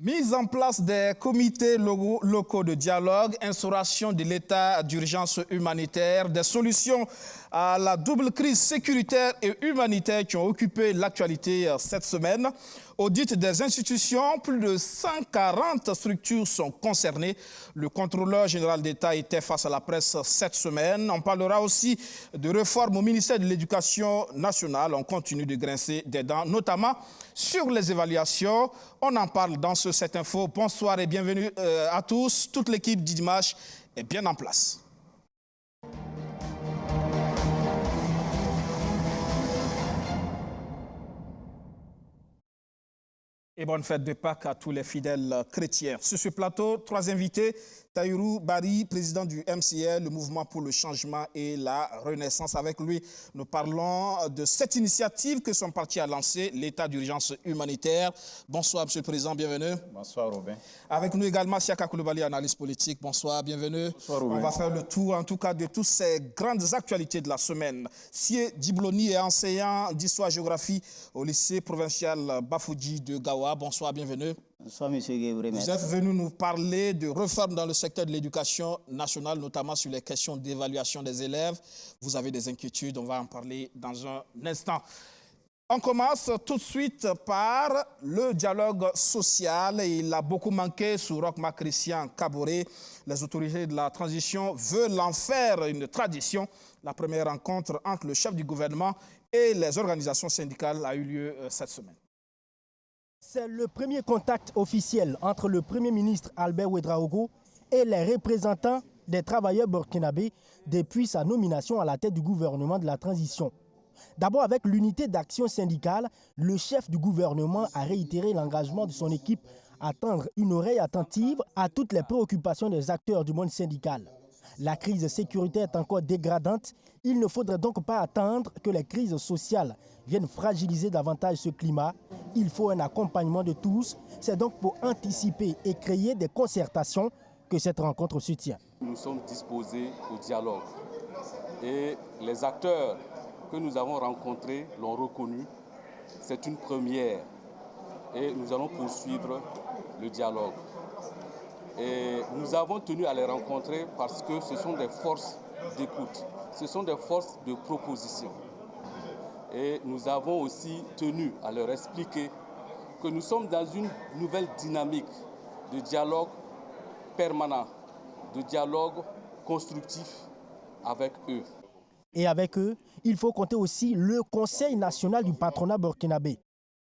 Mise en place des comités locaux de dialogue, instauration de l'état d'urgence humanitaire, des solutions à la double crise sécuritaire et humanitaire qui ont occupé l'actualité cette semaine. Audit des institutions, plus de 140 structures sont concernées. Le contrôleur général d'État était face à la presse cette semaine. On parlera aussi de réformes au ministère de l'Éducation nationale. On continue de grincer des dents, notamment sur les évaluations. On en parle dans ce 7 Info. Bonsoir et bienvenue à tous. Toute l'équipe d'Idimash est bien en place. Et bonne fête de Pâques à tous les fidèles chrétiens. Sur ce plateau, 3 invités. Tahirou Bari, président du MCL, le Mouvement pour le changement et la renaissance. Avec lui, nous parlons de cette initiative que son parti a lancée, l'état d'urgence humanitaire. Bonsoir, monsieur le président, bienvenue. Bonsoir, Robin. Avec nous également, Siaka Koulibaly, analyste politique. Bonsoir, bienvenue. Bonsoir, Robin. On va faire le tour, en tout cas, de toutes ces grandes actualités de la semaine. Sie Dibloni est enseignant d'histoire-géographie au lycée provincial Bafouji de Gawa. Bonsoir, bienvenue. Bonsoir, monsieur Guébré. Vous êtes venu nous parler de réformes dans le secteur de l'éducation nationale, notamment sur les questions d'évaluation des élèves. Vous avez des inquiétudes, on va en parler dans un instant. On commence tout de suite par le dialogue social. Il a beaucoup manqué sous Roch-Marc Christian Kaboré. Les autorités de la transition veulent en faire une tradition. La première rencontre entre le chef du gouvernement et les organisations syndicales a eu lieu cette semaine. C'est le premier contact officiel entre le Premier ministre Albert Ouedraogo et les représentants des travailleurs burkinabés depuis sa nomination à la tête du gouvernement de la transition. D'abord, avec l'unité d'action syndicale, le chef du gouvernement a réitéré l'engagement de son équipe à tendre une oreille attentive à toutes les préoccupations des acteurs du monde syndical. La crise sécuritaire est encore dégradante. Il ne faudrait donc pas attendre que les crises sociales viennent fragiliser davantage ce climat. Il faut un accompagnement de tous. C'est donc pour anticiper et créer des concertations que cette rencontre se tient. Nous sommes disposés au dialogue et les acteurs que nous avons rencontrés l'ont reconnu. C'est une première et nous allons poursuivre le dialogue. Et nous avons tenu à les rencontrer parce que ce sont des forces d'écoute, ce sont des forces de proposition. Et nous avons aussi tenu à leur expliquer que nous sommes dans une nouvelle dynamique de dialogue permanent, de dialogue constructif avec eux. Et avec eux, il faut compter aussi le Conseil national du patronat burkinabé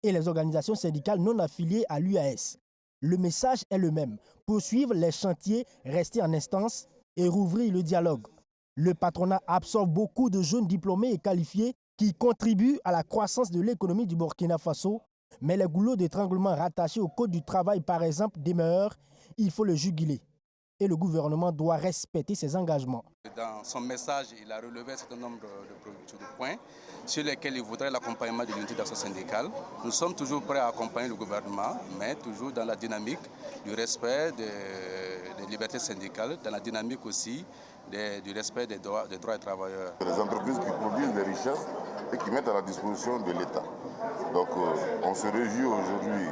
et les organisations syndicales non affiliées à l'UAS. Le message est le même, poursuivre les chantiers, rester en instance et rouvrir le dialogue. Le patronat absorbe beaucoup de jeunes diplômés et qualifiés qui contribuent à la croissance de l'économie du Burkina Faso, mais les goulots d'étranglement rattachés au Code du travail, par exemple, demeurent. Il faut le juguler. Et le gouvernement doit respecter ses engagements. Dans son message, il a relevé un certain nombre de points sur lesquels il voudrait l'accompagnement de l'unité d'action syndicale. Nous sommes toujours prêts à accompagner le gouvernement, mais toujours dans la dynamique du respect des libertés syndicales, dans la dynamique aussi du respect des droits des travailleurs. Les entreprises qui produisent des richesses et qui mettent à la disposition de l'État. Donc on se réjouit aujourd'hui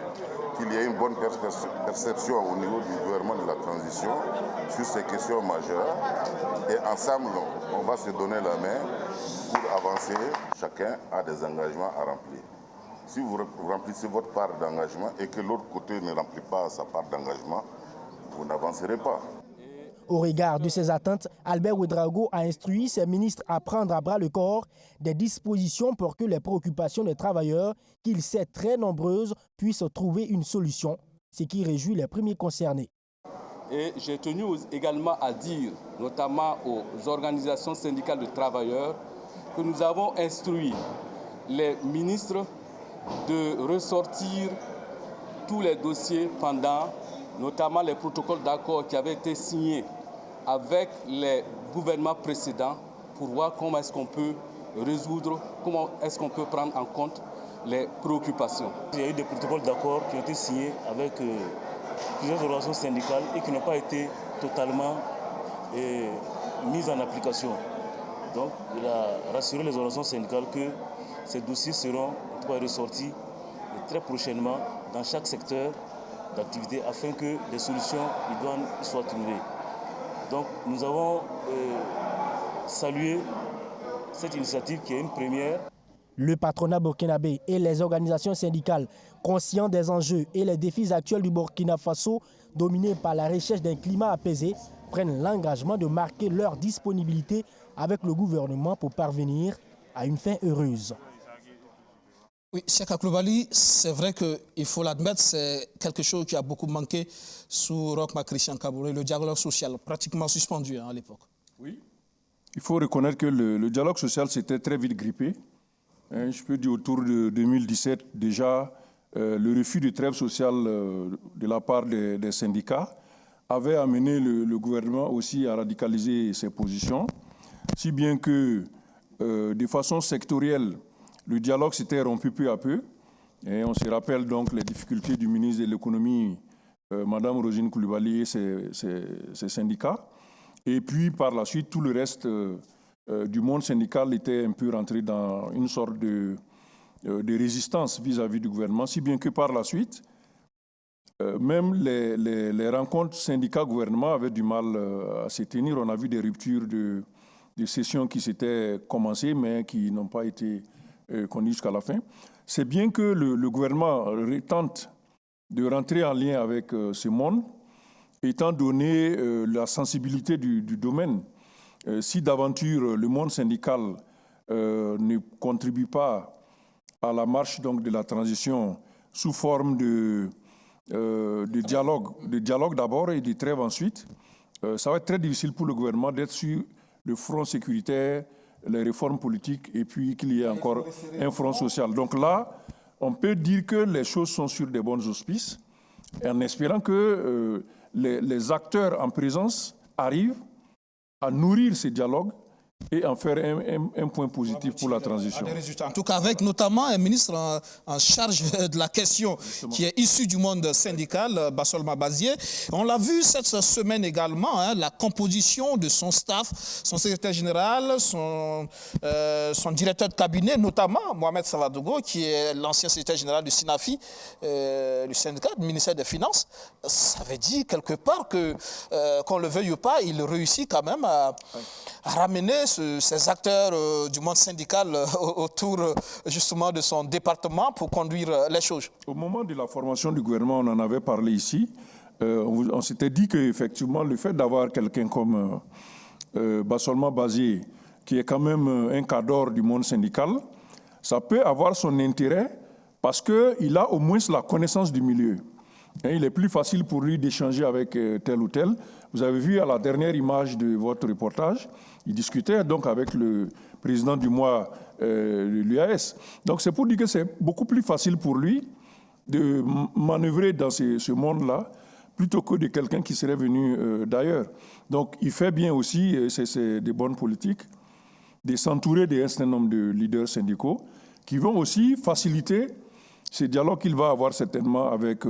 qu'il y ait une bonne perception au niveau du gouvernement de la transition sur ces questions majeures. Et ensemble, on va se donner la main pour avancer. Chacun a des engagements à remplir. Si vous remplissez votre part d'engagement et que l'autre côté ne remplit pas sa part d'engagement, vous n'avancerez pas. Au regard de ces attentes, Albert Ouedraogo a instruit ses ministres à prendre à bras le corps des dispositions pour que les préoccupations des travailleurs, qu'il sait très nombreuses, puissent trouver une solution, ce qui réjouit les premiers concernés. Et j'ai tenu également à dire, notamment aux organisations syndicales de travailleurs, que nous avons instruit les ministres de ressortir tous les dossiers pendants, notamment les protocoles d'accord qui avaient été signés avec les gouvernements précédents pour voir comment est-ce qu'on peut résoudre, comment est-ce qu'on peut prendre en compte les préoccupations. Il y a eu des protocoles d'accord qui ont été signés avec plusieurs organisations syndicales et qui n'ont pas été totalement mis en application. Donc, il a rassuré les organisations syndicales que ces dossiers seront ressortis très prochainement dans chaque secteur d'activité afin que des solutions idoines soient trouvées. Donc nous avons salué cette initiative qui est une première. Le patronat burkinabé et les organisations syndicales, conscients des enjeux et les défis actuels du Burkina Faso, dominés par la recherche d'un climat apaisé, prennent l'engagement de marquer leur disponibilité avec le gouvernement pour parvenir à une fin heureuse. Oui, Cheikh Akloubali, c'est vrai qu'il faut l'admettre, c'est quelque chose qui a beaucoup manqué sous Roch Christian Kaboré, le dialogue social, pratiquement suspendu à l'époque. Oui, il faut reconnaître que le dialogue social s'était très vite grippé. Je peux dire autour de 2017, déjà, le refus de trêve sociale de la part des syndicats avait amené le gouvernement aussi à radicaliser ses positions, si bien que, de façon sectorielle, le dialogue s'était rompu peu à peu. Et on se rappelle donc les difficultés du ministre de l'économie, Mme Rosine Coulibaly et ses syndicats. Et puis, par la suite, tout le reste du monde syndical était un peu rentré dans une sorte de résistance vis-à-vis du gouvernement, si bien que par la suite, même les rencontres syndicats-gouvernement avaient du mal à se tenir. On a vu des ruptures de sessions qui s'étaient commencées, mais qui n'ont pas été conduites jusqu'à la fin. C'est bien que le gouvernement tente de rentrer en lien avec ce monde, étant donné la sensibilité du domaine. Si d'aventure le monde syndical ne contribue pas à la marche donc, de la transition sous forme de dialogue d'abord et de trêve ensuite, ça va être très difficile pour le gouvernement d'être sur le front sécuritaire, les réformes politiques et puis qu'il y ait encore un front social. Donc là, on peut dire que les choses sont sur des bons auspices en espérant que les acteurs en présence arrivent à nourrir ces dialogues et en faire un point positif pour la transition. En tout cas, avec notamment un ministre en charge de la question qui est issu du monde syndical, Bassolma Bazié. On l'a vu cette semaine également, hein, la composition de son staff, son secrétaire général, son directeur de cabinet, notamment Mohamed Savadogo, qui est l'ancien secrétaire général du SINAFI, du syndicat, du ministère des Finances. Ça veut dire quelque part que, qu'on le veuille ou pas, il réussit quand même à ramener ces acteurs du monde syndical autour justement de son département pour conduire les choses. Au moment de la formation du gouvernement, on en avait parlé ici. On s'était dit qu'effectivement, le fait d'avoir quelqu'un comme Bassolma Bazié, qui est quand même un cadre du monde syndical, ça peut avoir son intérêt parce qu'il a au moins la connaissance du milieu. Et il est plus facile pour lui d'échanger avec tel ou tel. Vous avez vu à la dernière image de votre reportage, il discutait donc avec le président du mois de l'UAS. Donc c'est pour dire que c'est beaucoup plus facile pour lui de manœuvrer dans ce monde-là plutôt que de quelqu'un qui serait venu d'ailleurs. Donc il fait bien aussi, c'est des bonnes politiques, de s'entourer d'un certain nombre de leaders syndicaux qui vont aussi faciliter ces dialogues qu'il va avoir certainement avec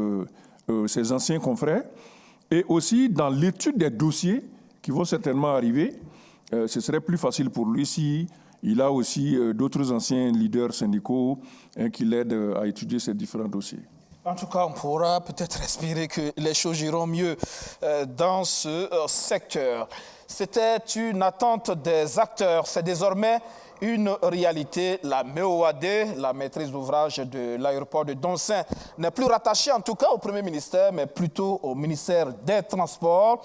ses anciens confrères. Et aussi, dans l'étude des dossiers qui vont certainement arriver, ce serait plus facile pour lui s'il a aussi d'autres anciens leaders syndicaux qui l'aident à étudier ces différents dossiers. En tout cas, on pourra peut-être espérer que les choses iront mieux dans ce secteur. C'était une attente des acteurs. C'est désormais une réalité. La MEOAD, la maîtrise d'ouvrage de l'aéroport de Doncin, n'est plus rattachée en tout cas au Premier ministère, mais plutôt au ministère des Transports.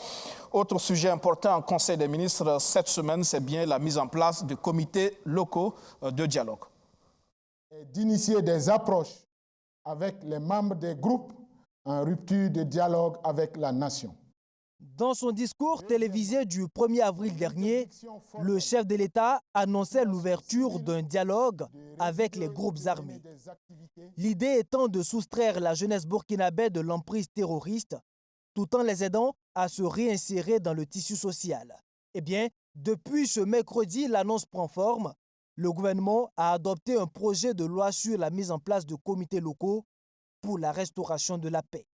Autre sujet important en Conseil des ministres cette semaine, c'est bien la mise en place de comités locaux de dialogue. D'initier des approches avec les membres des groupes en rupture de dialogue avec la nation. Dans son discours télévisé du 1er avril dernier, le chef de l'État annonçait l'ouverture d'un dialogue avec les groupes armés. L'idée étant de soustraire la jeunesse burkinabé de l'emprise terroriste, tout en les aidant à se réinsérer dans le tissu social. Eh bien, depuis ce mercredi, l'annonce prend forme. Le gouvernement a adopté un projet de loi sur la mise en place de comités locaux pour la restauration de la paix.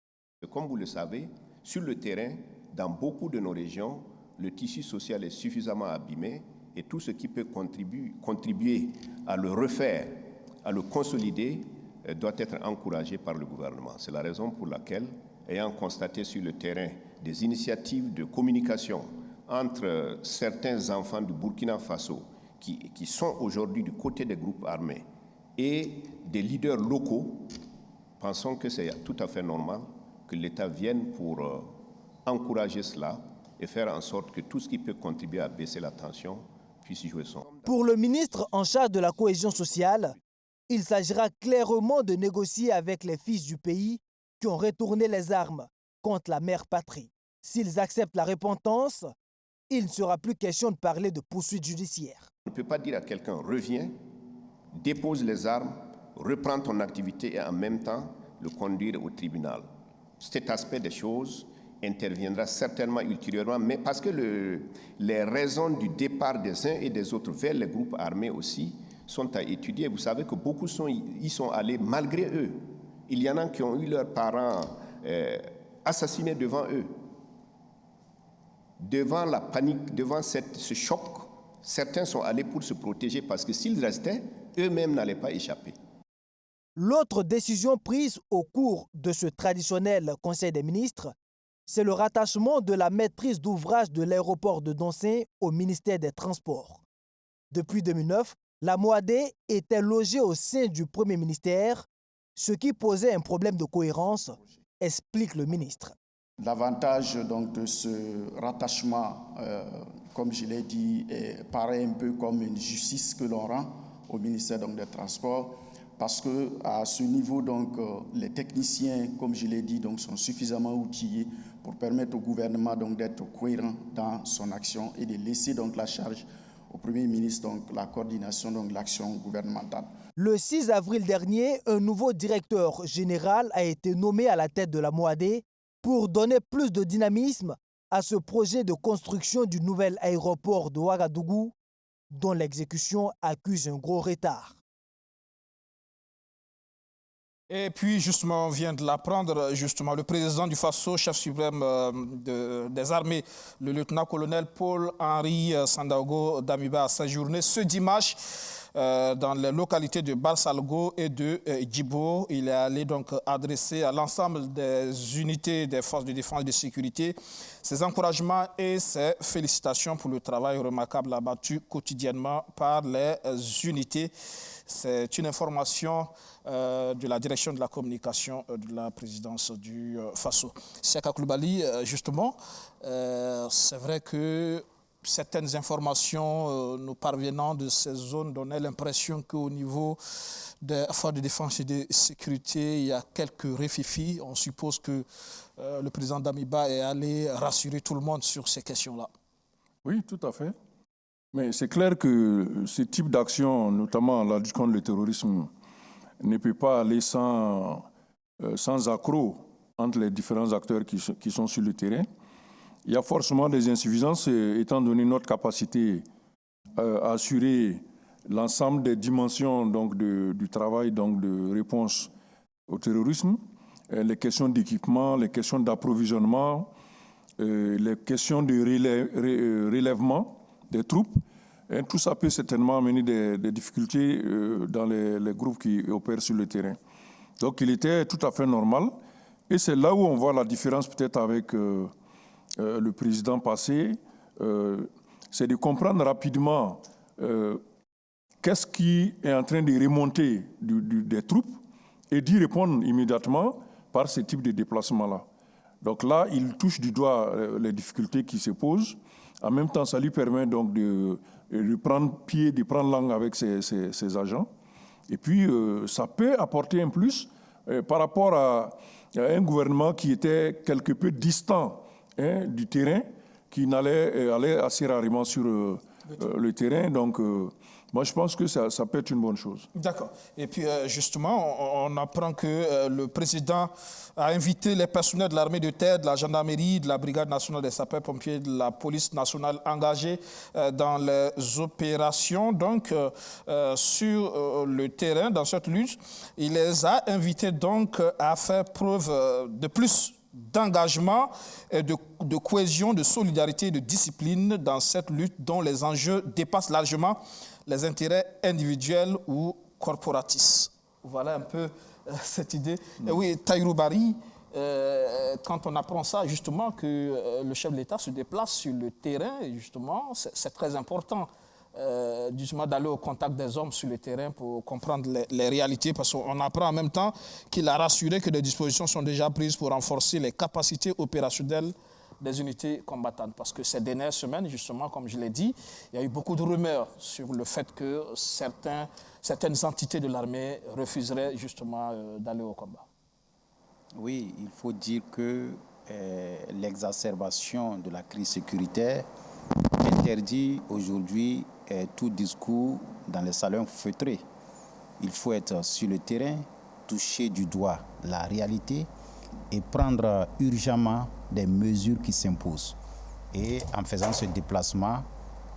Comme vous le savez, sur le terrain, dans beaucoup de nos régions, le tissu social est suffisamment abîmé et tout ce qui peut contribuer à le refaire, à le consolider, doit être encouragé par le gouvernement. C'est la raison pour laquelle ayant constaté sur le terrain des initiatives de communication entre certains enfants du Burkina Faso qui sont aujourd'hui du côté des groupes armés et des leaders locaux, pensons que c'est tout à fait normal que l'État vienne pour encourager cela et faire en sorte que tout ce qui peut contribuer à baisser la tension puisse y jouer son rôle. Pour le ministre en charge de la cohésion sociale, il s'agira clairement de négocier avec les fils du pays qui ont retourné les armes contre la mère patrie. S'ils acceptent la repentance, il ne sera plus question de parler de poursuites judiciaires. On ne peut pas dire à quelqu'un « reviens, dépose les armes, reprends ton activité » et en même temps le conduire au tribunal. Cet aspect des choses interviendra certainement ultérieurement, mais parce que les raisons du départ des uns et des autres vers les groupes armés aussi sont à étudier. Vous savez que beaucoup y sont allés malgré eux. Il y en a qui ont eu leurs parents assassinés devant eux. Devant la panique, devant ce choc, certains sont allés pour se protéger parce que s'ils restaient, eux-mêmes n'allaient pas échapper. L'autre décision prise au cours de ce traditionnel Conseil des ministres, c'est le rattachement de la maîtrise d'ouvrage de l'aéroport de Doncé au ministère des Transports. Depuis 2009, la Moadé était logée au sein du Premier ministère, ce qui posait un problème de cohérence, explique le ministre. L'avantage donc de ce rattachement, comme je l'ai dit, paraît un peu comme une justice que l'on rend au ministère donc, des Transports, parce qu'à ce niveau, donc, les techniciens, comme je l'ai dit, donc, sont suffisamment outillés pour permettre au gouvernement d'être cohérent dans son action et de laisser donc, la charge au Premier ministre, donc, la coordination de l'action gouvernementale. Le 6 avril dernier, un nouveau directeur général a été nommé à la tête de la Moadé pour donner plus de dynamisme à ce projet de construction du nouvel aéroport de Ouagadougou, dont l'exécution accuse un gros retard. Et puis, justement, on vient de l'apprendre, justement, le président du Faso, chef suprême des armées, le lieutenant-colonel Paul-Henri Sandaogo Damiba, a séjourné ce dimanche dans les localités de Barsalgo et de Djibo. Il est allé donc adresser à l'ensemble des unités des forces de défense et de sécurité ses encouragements et ses félicitations pour le travail remarquable abattu quotidiennement par les unités. C'est une information de la direction de la communication de la présidence du Faso. Seka Koulibaly, justement, c'est vrai que certaines informations nous parvenant de ces zones donnaient l'impression qu'au niveau des forces de défense et de sécurité, il y a quelques réfifis. On suppose que le président Damiba est allé rassurer tout le monde sur ces questions-là. Oui, tout à fait. Mais c'est clair que ce type d'action, notamment la lutte contre le terrorisme, ne peut pas aller sans accroc entre les différents acteurs qui sont sur le terrain. Il y a forcément des insuffisances, étant donné notre capacité à assurer l'ensemble des dimensions donc, du travail donc, de réponse au terrorisme, les questions d'équipement, les questions d'approvisionnement, les questions de relèvement des troupes. Et tout ça peut certainement amener des difficultés dans les groupes qui opèrent sur le terrain. Donc il était tout à fait normal. Et c'est là où on voit la différence peut-être avec le président passé. C'est de comprendre rapidement qu'est-ce qui est en train de remonter des troupes et d'y répondre immédiatement par ce type de déplacement-là. Donc là, il touche du doigt les difficultés qui se posent. En même temps, ça lui permet donc de prendre pied, de prendre langue avec ses agents. Et puis, ça peut apporter un plus par rapport à un gouvernement qui était quelque peu distant du terrain, qui allait assez rarement sur le terrain. Donc, moi, je pense que ça peut être une bonne chose. D'accord. Et puis, justement, on apprend que le président a invité les personnels de l'armée de terre, de la gendarmerie, de la brigade nationale des sapeurs-pompiers, de la police nationale engagés dans les opérations, donc sur le terrain, dans cette lutte. Il les a invités donc à faire preuve de plus d'engagement, et de cohésion, de solidarité et de discipline dans cette lutte dont les enjeux dépassent largement les intérêts individuels ou corporatistes. Voilà un peu cette idée. Et oui, Tahirou Barry, quand on apprend ça, justement, que le chef de l'État se déplace sur le terrain, justement, c'est très important. Justement d'aller au contact des hommes sur le terrain pour comprendre les réalités, parce qu'on apprend en même temps qu'il a rassuré que des dispositions sont déjà prises pour renforcer les capacités opérationnelles des unités combattantes. Parce que ces dernières semaines, justement, comme je l'ai dit, il y a eu beaucoup de rumeurs sur le fait que certaines entités de l'armée refuseraient justement d'aller au combat. Oui, il faut dire que l'exacerbation de la crise sécuritaire interdit aujourd'hui tout discours dans les salons feutrés. Il faut être sur le terrain, toucher du doigt la réalité et prendre urgemment des mesures qui s'imposent. Et en faisant ce déplacement,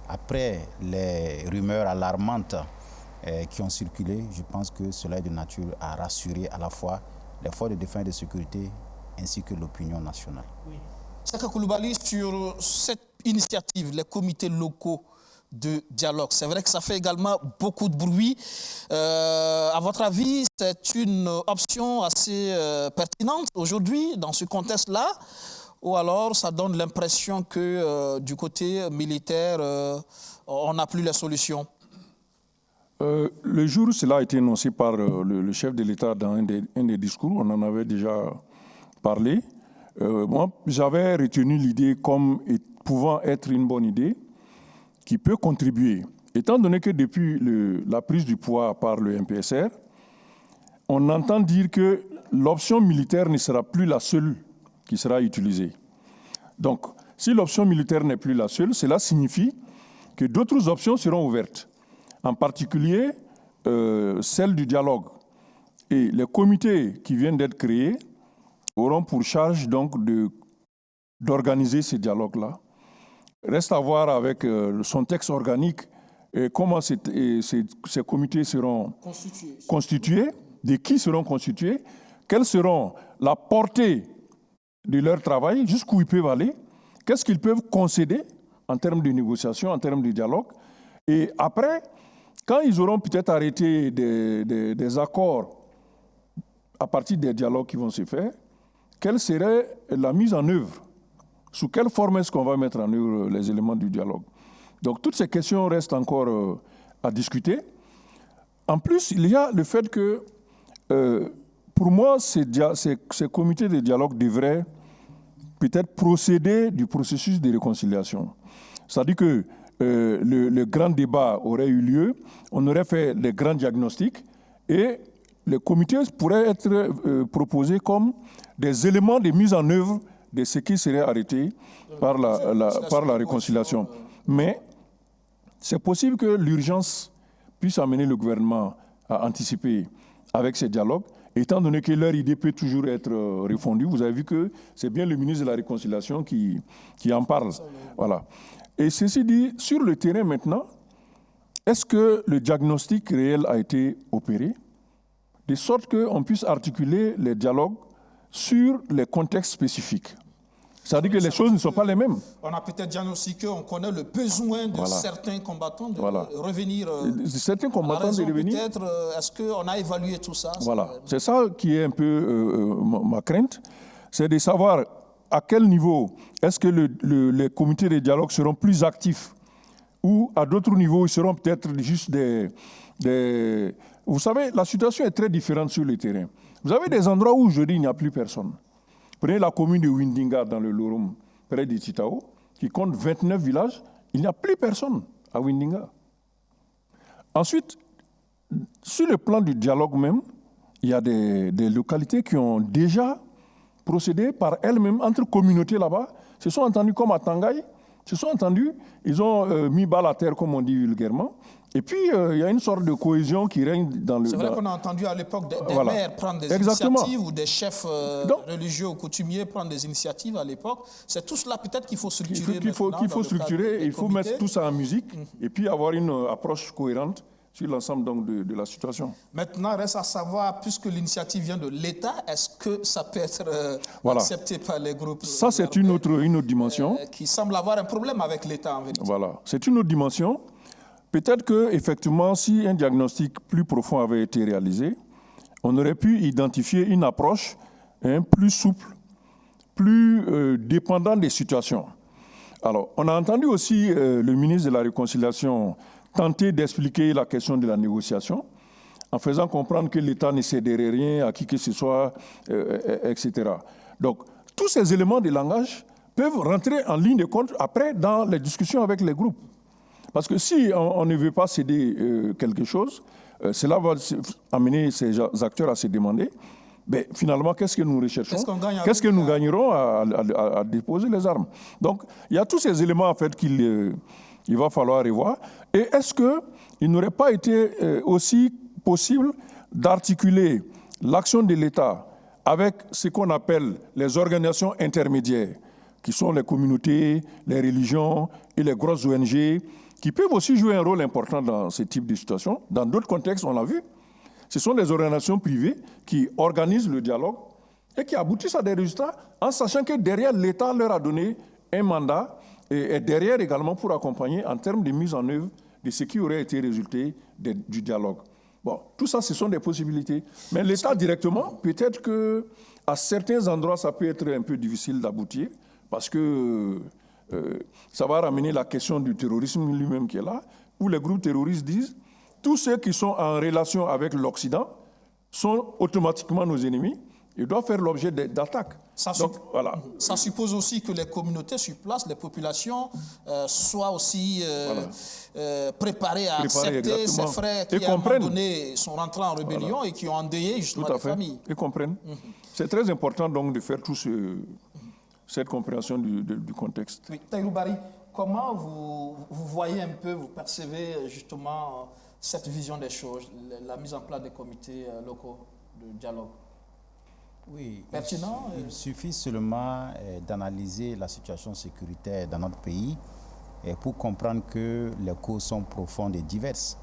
après les rumeurs alarmantes qui ont circulé, je pense que cela est de nature à rassurer à la fois les forces de défense et de sécurité ainsi que l'opinion nationale. Oui. Saka Coulibaly, sur cette initiative, les comités locaux de dialogue, c'est vrai que ça fait également beaucoup de bruit. À votre avis, c'est une option assez pertinente aujourd'hui dans ce contexte-là, ou alors ça donne l'impression que du côté militaire, on n'a plus les solutions? Le jour où cela a été énoncé par le chef de l'État dans un des discours, on en avait déjà parlé. Moi, j'avais retenu l'idée comme pouvant être une bonne idée qui peut contribuer. Étant donné que depuis la prise du pouvoir par le MPSR, on entend dire que l'option militaire ne sera plus la seule qui sera utilisée. Donc, si l'option militaire n'est plus la seule, cela signifie que d'autres options seront ouvertes, en particulier celle du dialogue. Et les comités qui viennent d'être créés auront pour charge donc d'organiser ces dialogues-là. Reste à voir avec son texte organique comment ces comités seront constitués, de qui seront constitués, quelles seront la portée de leur travail, jusqu'où ils peuvent aller, qu'est-ce qu'ils peuvent concéder en termes de négociation, en termes de dialogue. Et après, quand ils auront peut-être arrêté des accords à partir des dialogues qui vont se faire, quelle serait la mise en œuvre? Sous quelle forme est-ce qu'on va mettre en œuvre les éléments du dialogue? Donc toutes ces questions restent encore à discuter. En plus, il y a le fait que, pour moi, ces comités de dialogue devraient peut-être procéder du processus de réconciliation. C'est-à-dire que le grand débat aurait eu lieu, on aurait fait des grands diagnostics et les comités pourraient être proposés comme des éléments de mise en œuvre de ce qui serait arrêté par la réconciliation. Mais c'est possible que l'urgence puisse amener le gouvernement à anticiper avec ces dialogues, étant donné que leur idée peut toujours être refondue. Vous avez vu que c'est bien le ministre de la Réconciliation qui en parle. Voilà. Et ceci dit, sur le terrain maintenant, est-ce que le diagnostic réel a été opéré, de sorte qu'on puisse articuler les dialogues sur les contextes spécifiques? C'est-à-dire que les choses ne sont pas les mêmes. On a peut-être diagnostiqué, on connaît le besoin de certains combattants de revenir. Certains combattants de revenir. Peut-être, est-ce qu'on a évalué tout ça? Voilà, c'est ça qui est un peu ma crainte, c'est de savoir à quel niveau est-ce que les comités de dialogue seront plus actifs ou à d'autres niveaux, ils seront peut-être juste des... Vous savez, la situation est très différente sur le terrain. Vous avez des endroits où aujourd'hui il n'y a plus personne. Prenez la commune de Windinga dans le Lorum, près de Titao, qui compte 29 villages. Il n'y a plus personne à Windinga. Ensuite, sur le plan du dialogue même, il y a des localités qui ont déjà procédé par elles-mêmes entre communautés là-bas, se sont entendus comme à Tangaï, se sont entendus, ils ont mis balle à terre, comme on dit vulgairement. Et puis, il y a une sorte de cohésion qui règne dans le... C'est vrai qu'on a entendu à l'époque des maires prendre des initiatives ou des chefs religieux ou coutumiers prendre des initiatives à l'époque. C'est tout cela peut-être qu'il faut structurer. Qu'il faut structurer, il faut mettre tout ça en musique et puis avoir une approche cohérente sur l'ensemble donc de la situation. Maintenant, reste à savoir, puisque l'initiative vient de l'État, est-ce que ça peut être accepté par les groupes? Ça, c'est une autre dimension. Qui semble avoir un problème avec l'État en vérité. Voilà, c'est une autre dimension. Peut-être qu'effectivement, si un diagnostic plus profond avait été réalisé, on aurait pu identifier une approche plus souple, plus dépendant des situations. Alors, on a entendu aussi le ministre de la Réconciliation tenter d'expliquer la question de la négociation en faisant comprendre que l'État ne céderait rien à qui que ce soit, etc. Donc, tous ces éléments de langage peuvent rentrer en ligne de compte après dans les discussions avec les groupes. Parce que si on ne veut pas céder quelque chose, cela va amener ces acteurs à se demander, mais finalement, qu'est-ce que nous recherchons? Qu'est-ce que nous gagnerons à déposer les armes? Donc, il y a tous ces éléments en fait qu'il va falloir revoir. Et est-ce qu'il n'aurait pas été aussi possible d'articuler l'action de l'État avec ce qu'on appelle les organisations intermédiaires, qui sont les communautés, les religions et les grosses ONG, qui peuvent aussi jouer un rôle important dans ce type de situation. Dans d'autres contextes, on l'a vu, ce sont des organisations privées qui organisent le dialogue et qui aboutissent à des résultats en sachant que derrière, l'État leur a donné un mandat et derrière également pour accompagner en termes de mise en œuvre de ce qui aurait été résulté du dialogue. Bon, tout ça, ce sont des possibilités. Mais l'État directement, peut-être qu'à certains endroits, ça peut être un peu difficile d'aboutir parce que ça va ramener la question du terrorisme lui-même qui est là, où les groupes terroristes disent tous ceux qui sont en relation avec l'Occident sont automatiquement nos ennemis et doivent faire l'objet d'attaques. Ça suppose aussi que les communautés sur place, les populations, soient aussi préparées à accepter ces frères qui, à un moment donné, sont rentrés en rébellion et qui ont endeuillé justement les familles. Et comprennent. C'est très important donc de faire tout cette compréhension du contexte. Oui. Tahirou Bari, comment vous voyez un peu, vous percevez justement cette vision des choses, la mise en place des comités locaux de dialogue? Oui, pertinent. Il suffit seulement d'analyser la situation sécuritaire dans notre pays pour comprendre que les causes sont profondes et diverses.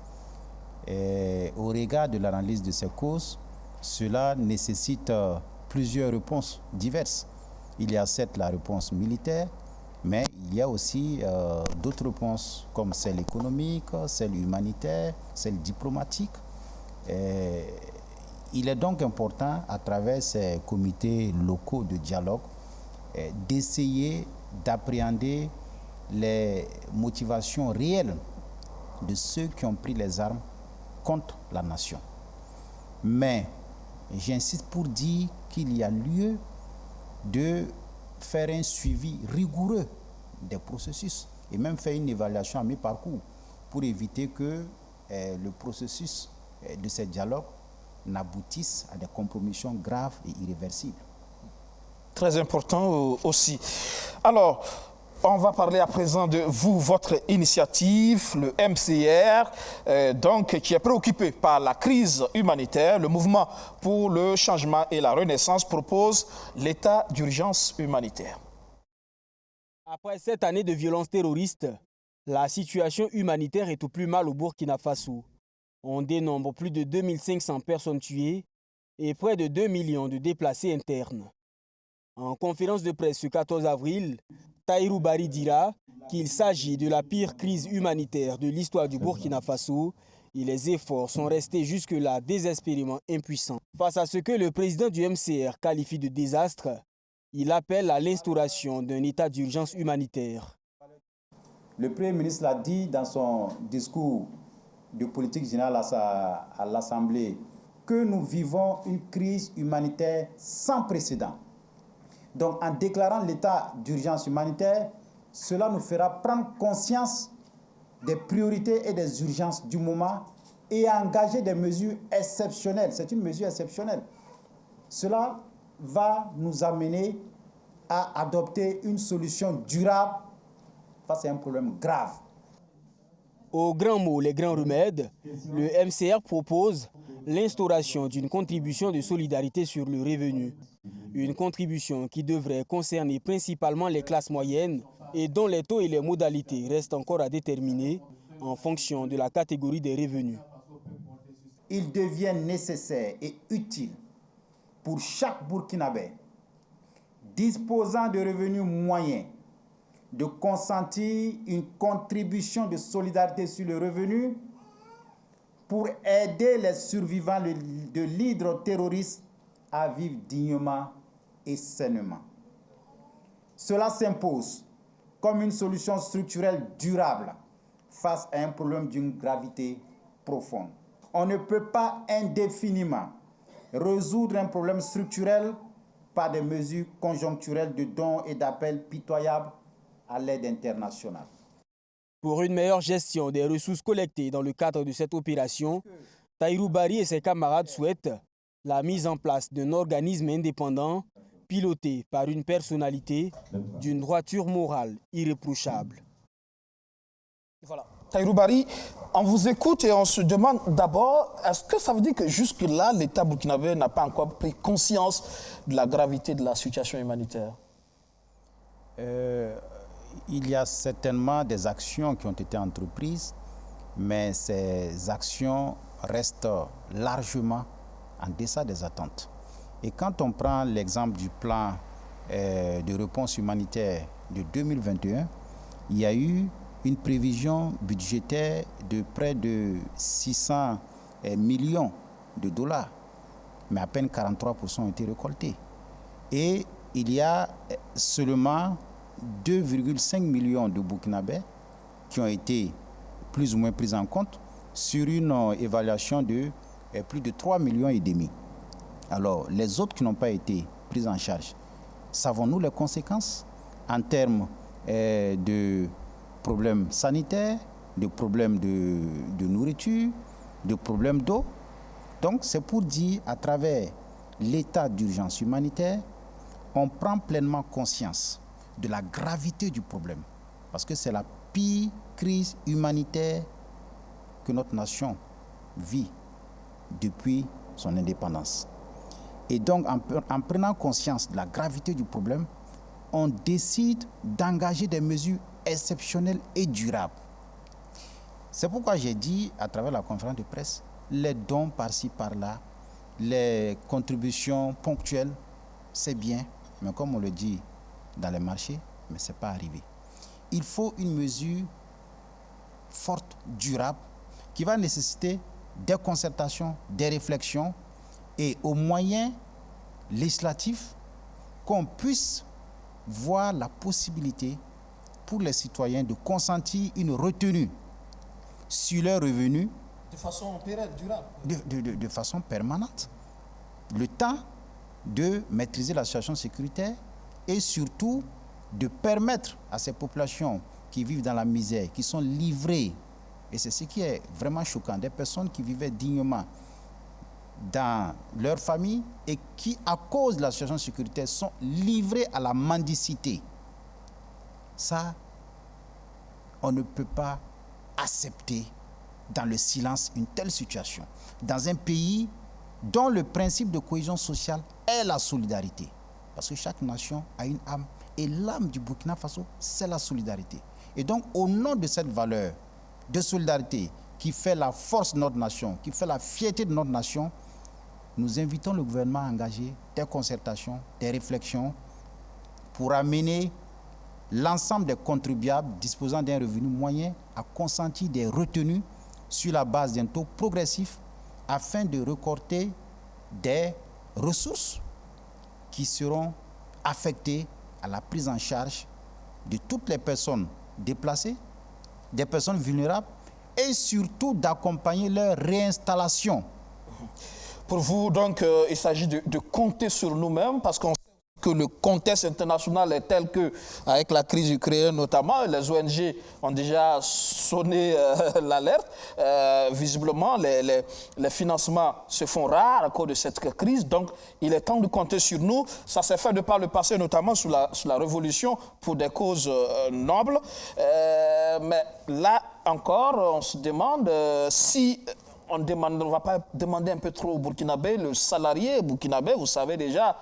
Et au regard de l'analyse de ces causes, cela nécessite plusieurs réponses diverses. Il y a certes la réponse militaire, mais il y a aussi d'autres réponses comme celle économique, celle humanitaire, celle diplomatique. Il est donc important, à travers ces comités locaux de dialogue, d'essayer d'appréhender les motivations réelles de ceux qui ont pris les armes contre la nation. Mais j'insiste pour dire qu'il y a lieu de faire un suivi rigoureux des processus et même faire une évaluation à mi-parcours pour éviter que le processus de ces dialogues n'aboutissent à des compromissions graves et irréversibles. Très important aussi. Alors, on va parler à présent de vous, votre initiative, le MCR, donc, qui est préoccupé par la crise humanitaire. Le mouvement pour le changement et la renaissance propose l'état d'urgence humanitaire. Après 7 années de violences terroristes, la situation humanitaire est au plus mal au Burkina Faso. On dénombre plus de 2500 personnes tuées et près de 2 millions de déplacés internes. En conférence de presse ce 14 avril, Tahirou Bari dira qu'il s'agit de la pire crise humanitaire de l'histoire du Burkina Faso et les efforts sont restés jusque-là désespérément impuissants. Face à ce que le président du MCR qualifie de désastre, il appelle à l'instauration d'un état d'urgence humanitaire. Le Premier ministre l'a dit dans son discours de politique générale à l'Assemblée, que nous vivons une crise humanitaire sans précédent. Donc en déclarant l'état d'urgence humanitaire, cela nous fera prendre conscience des priorités et des urgences du moment et engager des mesures exceptionnelles. C'est une mesure exceptionnelle. Cela va nous amener à adopter une solution durable face à un problème grave. Aux grands mots, les grands remèdes, le MCR propose l'instauration d'une contribution de solidarité sur le revenu. Une contribution qui devrait concerner principalement les classes moyennes et dont les taux et les modalités restent encore à déterminer en fonction de la catégorie des revenus. Il devient nécessaire et utile pour chaque Burkinabé disposant de revenus moyens de consentir une contribution de solidarité sur le revenu pour aider les survivants de l'hydre terroriste à vivre dignement et sainement. Cela s'impose comme une solution structurelle durable face à un problème d'une gravité profonde. On ne peut pas indéfiniment résoudre un problème structurel par des mesures conjoncturelles de dons et d'appels pitoyables à l'aide internationale. Pour une meilleure gestion des ressources collectées dans le cadre de cette opération, Tahirou Barry et ses camarades souhaitent la mise en place d'un organisme indépendant piloté par une personnalité d'une droiture morale irréprochable. Voilà. Tahirou Barry, on vous écoute et on se demande d'abord, est-ce que ça veut dire que jusque-là, l'État burkinabé n'a pas encore pris conscience de la gravité de la situation humanitaire? Il y a certainement des actions qui ont été entreprises, mais ces actions restent largement en deçà des attentes. Et quand on prend l'exemple du plan de réponse humanitaire de 2021, il y a eu une prévision budgétaire de près de 600 millions de dollars, mais à peine 43% ont été récoltés. Et il y a seulement 2,5 millions de Burkinabés qui ont été plus ou moins pris en compte sur une évaluation de plus de 3,5 millions. Alors, les autres qui n'ont pas été pris en charge, savons-nous les conséquences en termes de problèmes sanitaires, de problèmes de nourriture, de problèmes d'eau? Donc, c'est pour dire, à travers l'état d'urgence humanitaire, on prend pleinement conscience de la gravité du problème, parce que c'est la pire crise humanitaire que notre nation vit depuis son indépendance. Et donc, en prenant conscience de la gravité du problème, on décide d'engager des mesures exceptionnelles et durables. C'est pourquoi j'ai dit, à travers la conférence de presse, les dons par-ci, par-là, les contributions ponctuelles, c'est bien, mais comme on le dit dans les marchés, mais ce n'est pas arrivé. Il faut une mesure forte, durable, qui va nécessiter des concertations, des réflexions et aux moyens législatifs qu'on puisse voir la possibilité pour les citoyens de consentir une retenue sur leurs revenus de façon pérenne, durable. De façon permanente. Le temps de maîtriser la situation sécuritaire et surtout de permettre à ces populations qui vivent dans la misère, qui sont livrées, et c'est ce qui est vraiment choquant, des personnes qui vivaient dignement dans leur famille et qui, à cause de la situation sécuritaire, sont livrées à la mendicité. Ça, on ne peut pas accepter dans le silence une telle situation. Dans un pays dont le principe de cohésion sociale est la solidarité. Parce que chaque nation a une âme. Et l'âme du Burkina Faso, c'est la solidarité. Et donc, au nom de cette valeur de solidarité qui fait la force de notre nation, qui fait la fierté de notre nation, nous invitons le gouvernement à engager des concertations, des réflexions pour amener l'ensemble des contribuables disposant d'un revenu moyen à consentir des retenues sur la base d'un taux progressif afin de récolter des ressources qui seront affectées à la prise en charge de toutes les personnes déplacées, des personnes vulnérables et surtout d'accompagner leur réinstallation. Pour vous, donc, il s'agit de compter sur nous-mêmes parce qu'on sait que le contexte international est tel que, avec la crise ukrainienne notamment, les ONG ont déjà sonné l'alerte. Visiblement, les financements se font rares à cause de cette crise. Donc, il est temps de compter sur nous. Ça s'est fait de par le passé, notamment sous la Révolution, pour des causes nobles. Mais là encore, on se demande si... On ne va pas demander un peu trop au Burkinabé, le salarié burkinabé, vous savez déjà,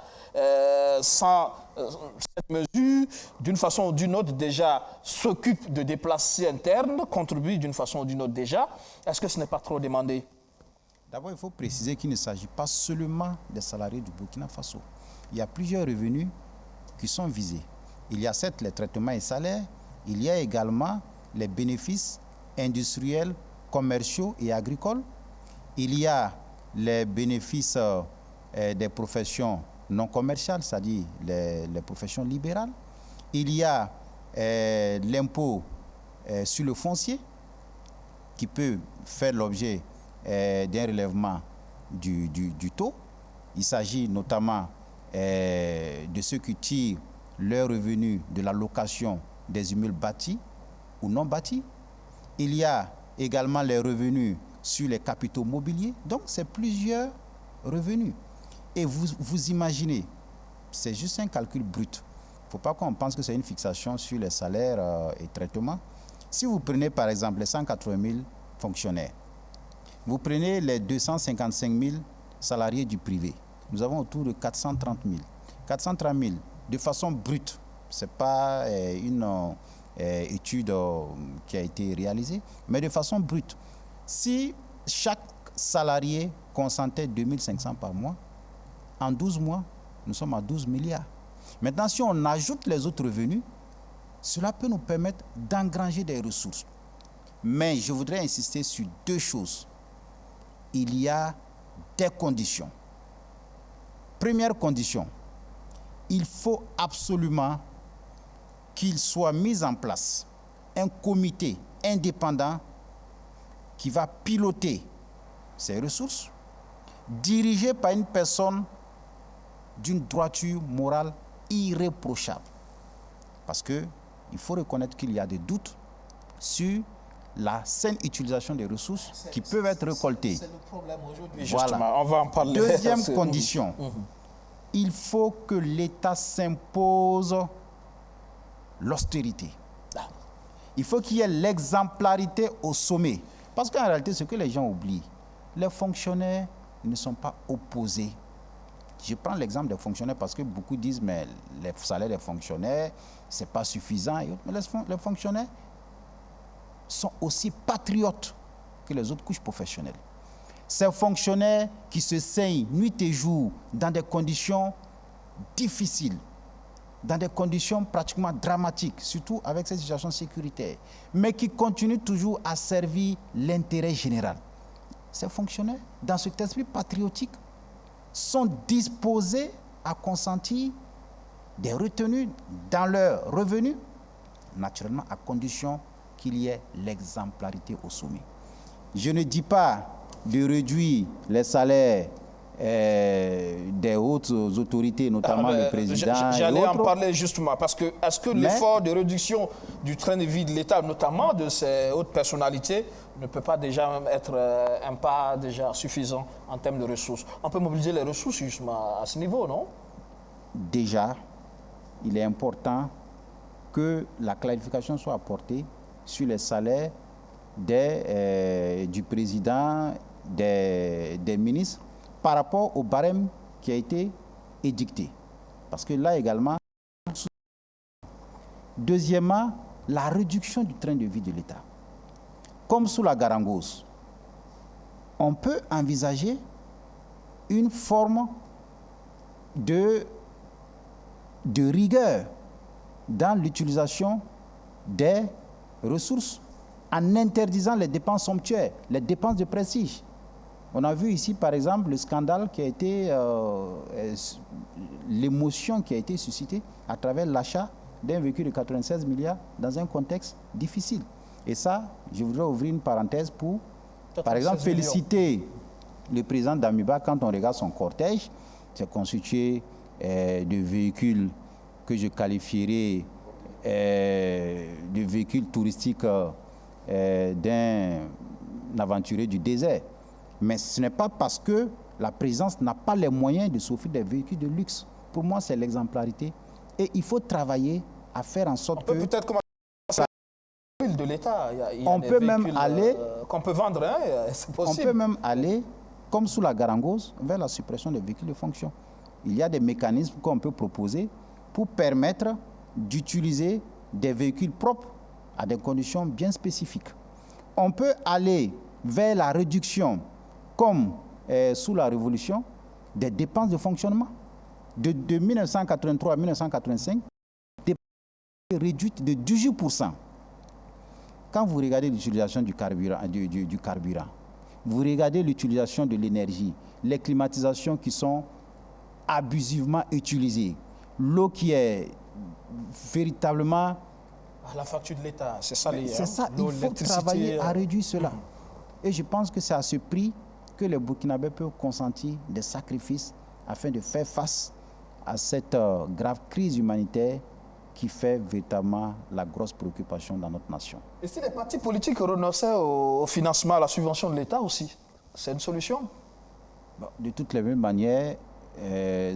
sans cette mesure, d'une façon ou d'une autre, déjà s'occupe de déplacés internes, contribue d'une façon ou d'une autre déjà. Est-ce que ce n'est pas trop demandé? D'abord, il faut préciser qu'il ne s'agit pas seulement des salariés du Burkina Faso. Il y a plusieurs revenus qui sont visés. Il y a certes les traitements et salaires, il y a également les bénéfices industriels, commerciaux et agricoles. Il y a les bénéfices des professions non commerciales, c'est-à-dire les professions libérales. Il y a l'impôt sur le foncier qui peut faire l'objet d'un relèvement du taux. Il s'agit notamment de ceux qui tirent leurs revenus de la location des immeubles bâtis ou non bâtis. Il y a également les revenus sur les capitaux mobiliers. Donc, c'est plusieurs revenus. Et vous imaginez, c'est juste un calcul brut. Il ne faut pas qu'on pense que c'est une fixation sur les salaires et traitements. Si vous prenez par exemple les 180 000 fonctionnaires, vous prenez les 255 000 salariés du privé, nous avons autour de 430 000. 430 000 de façon brute, ce n'est pas une étude qui a été réalisée, mais de façon brute. Si chaque salarié consentait 2 500 par mois, en 12 mois, nous sommes à 12 milliards. Maintenant, si on ajoute les autres revenus, cela peut nous permettre d'engranger des ressources. Mais je voudrais insister sur deux choses. Il y a des conditions. Première condition, il faut absolument qu'il soit mis en place un comité indépendant qui va piloter ces ressources, dirigé par une personne d'une droiture morale irréprochable. Parce qu'il faut reconnaître qu'il y a des doutes sur la saine utilisation des ressources qui peuvent être récoltées. C'est le problème aujourd'hui. Justement, on va en parler. Deuxième condition, il faut que l'État s'impose l'austérité. Il faut qu'il y ait l'exemplarité au sommet. Parce qu'en réalité, ce que les gens oublient, les fonctionnaires ne sont pas opposés. Je prends l'exemple des fonctionnaires parce que beaucoup disent mais les salaires des fonctionnaires, ce n'est pas suffisant. Mais les fonctionnaires sont aussi patriotes que les autres couches professionnelles. Ces fonctionnaires qui se saignent nuit et jour dans des conditions difficiles, dans des conditions pratiquement dramatiques, surtout avec ces situations sécuritaires, mais qui continuent toujours à servir l'intérêt général. Ces fonctionnaires, dans cet esprit patriotique, sont disposés à consentir des retenues dans leurs revenus, naturellement à condition qu'il y ait l'exemplarité au sommet. Je ne dis pas de réduire les salaires des hautes autorités, notamment le président. J'allais en parler justement, parce que est-ce que l'effort de réduction du train de vie de l'État, notamment de ces hautes personnalités, ne peut pas déjà être un pas déjà suffisant en termes de ressources? On peut mobiliser les ressources justement à ce niveau, non? Déjà, il est important que la clarification soit apportée sur les salaires du président, des ministres, par rapport au barème qui a été édicté. Parce que là également, deuxièmement, la réduction du train de vie de l'État. Comme sous la Garangos, on peut envisager une forme de rigueur dans l'utilisation des ressources en interdisant les dépenses somptuaires, les dépenses de prestige. On a vu ici, par exemple, le scandale qui a été, l'émotion qui a été suscitée à travers l'achat d'un véhicule de 96 milliards dans un contexte difficile. Et ça, je voudrais ouvrir une parenthèse pour, par exemple, féliciter le président d'Amiba quand on regarde son cortège. C'est constitué de véhicules que je qualifierais de véhicules touristiques d'un aventurier du désert. Mais ce n'est pas parce que la présidence n'a pas les moyens de s'offrir des véhicules de luxe. Pour moi, c'est l'exemplarité. Et il faut travailler à faire en sorte que... Peut-être commencer à la de l'État. On peut même aller... qu'on peut vendre, hein, c'est possible. On peut même aller, comme sous la Garangos, vers la suppression des véhicules de fonction. Il y a des mécanismes qu'on peut proposer pour permettre d'utiliser des véhicules propres à des conditions bien spécifiques. On peut aller vers la réduction, comme sous la Révolution, des dépenses de fonctionnement. De 1983 à 1985, des dépenses réduites de 18%. Quand vous regardez l'utilisation du carburant, vous regardez l'utilisation de l'énergie, les climatisations qui sont abusivement utilisée, l'eau qui est véritablement... La facture de l'État, c'est ça. C'est ça, il faut travailler à réduire cela. Et je pense que c'est à ce prix que les Burkinabés peuvent consentir des sacrifices afin de faire face à cette grave crise humanitaire qui fait véritablement la grosse préoccupation dans notre nation. Et si les partis politiques renonçaient au financement, à la subvention de l'État aussi, c'est une solution? De toutes les mêmes manières,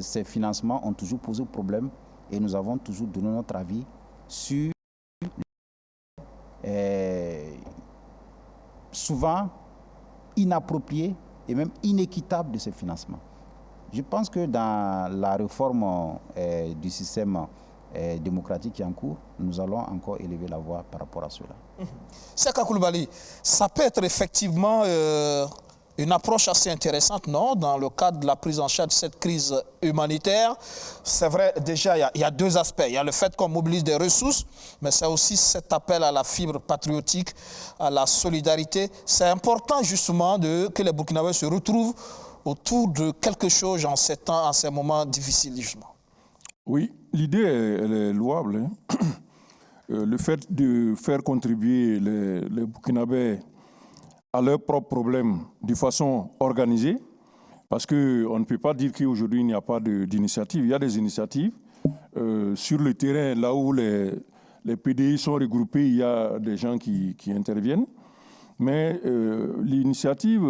ces financements ont toujours posé problème et nous avons toujours donné notre avis sur souvent inapproprié et même inéquitable de ces financements. Je pense que dans la réforme du système démocratique qui est en cours, nous allons encore élever la voix par rapport à cela. Seka Coulibaly, ça peut être effectivement une approche assez intéressante, non, dans le cadre de la prise en charge de cette crise humanitaire. C'est vrai, déjà, il y a deux aspects. Il y a le fait qu'on mobilise des ressources, mais c'est aussi cet appel à la fibre patriotique, à la solidarité. C'est important, justement, que les Burkinabés se retrouvent autour de quelque chose en ces temps, en ces moments difficiles, justement. Oui, l'idée, elle est louable. Hein. Le fait de faire contribuer les Burkinabés à leurs propres problèmes de façon organisée, parce qu'on ne peut pas dire qu'aujourd'hui il n'y a pas d'initiative. Il y a des initiatives. Sur le terrain, là où les PDI sont regroupés, il y a des gens qui interviennent. Mais l'initiative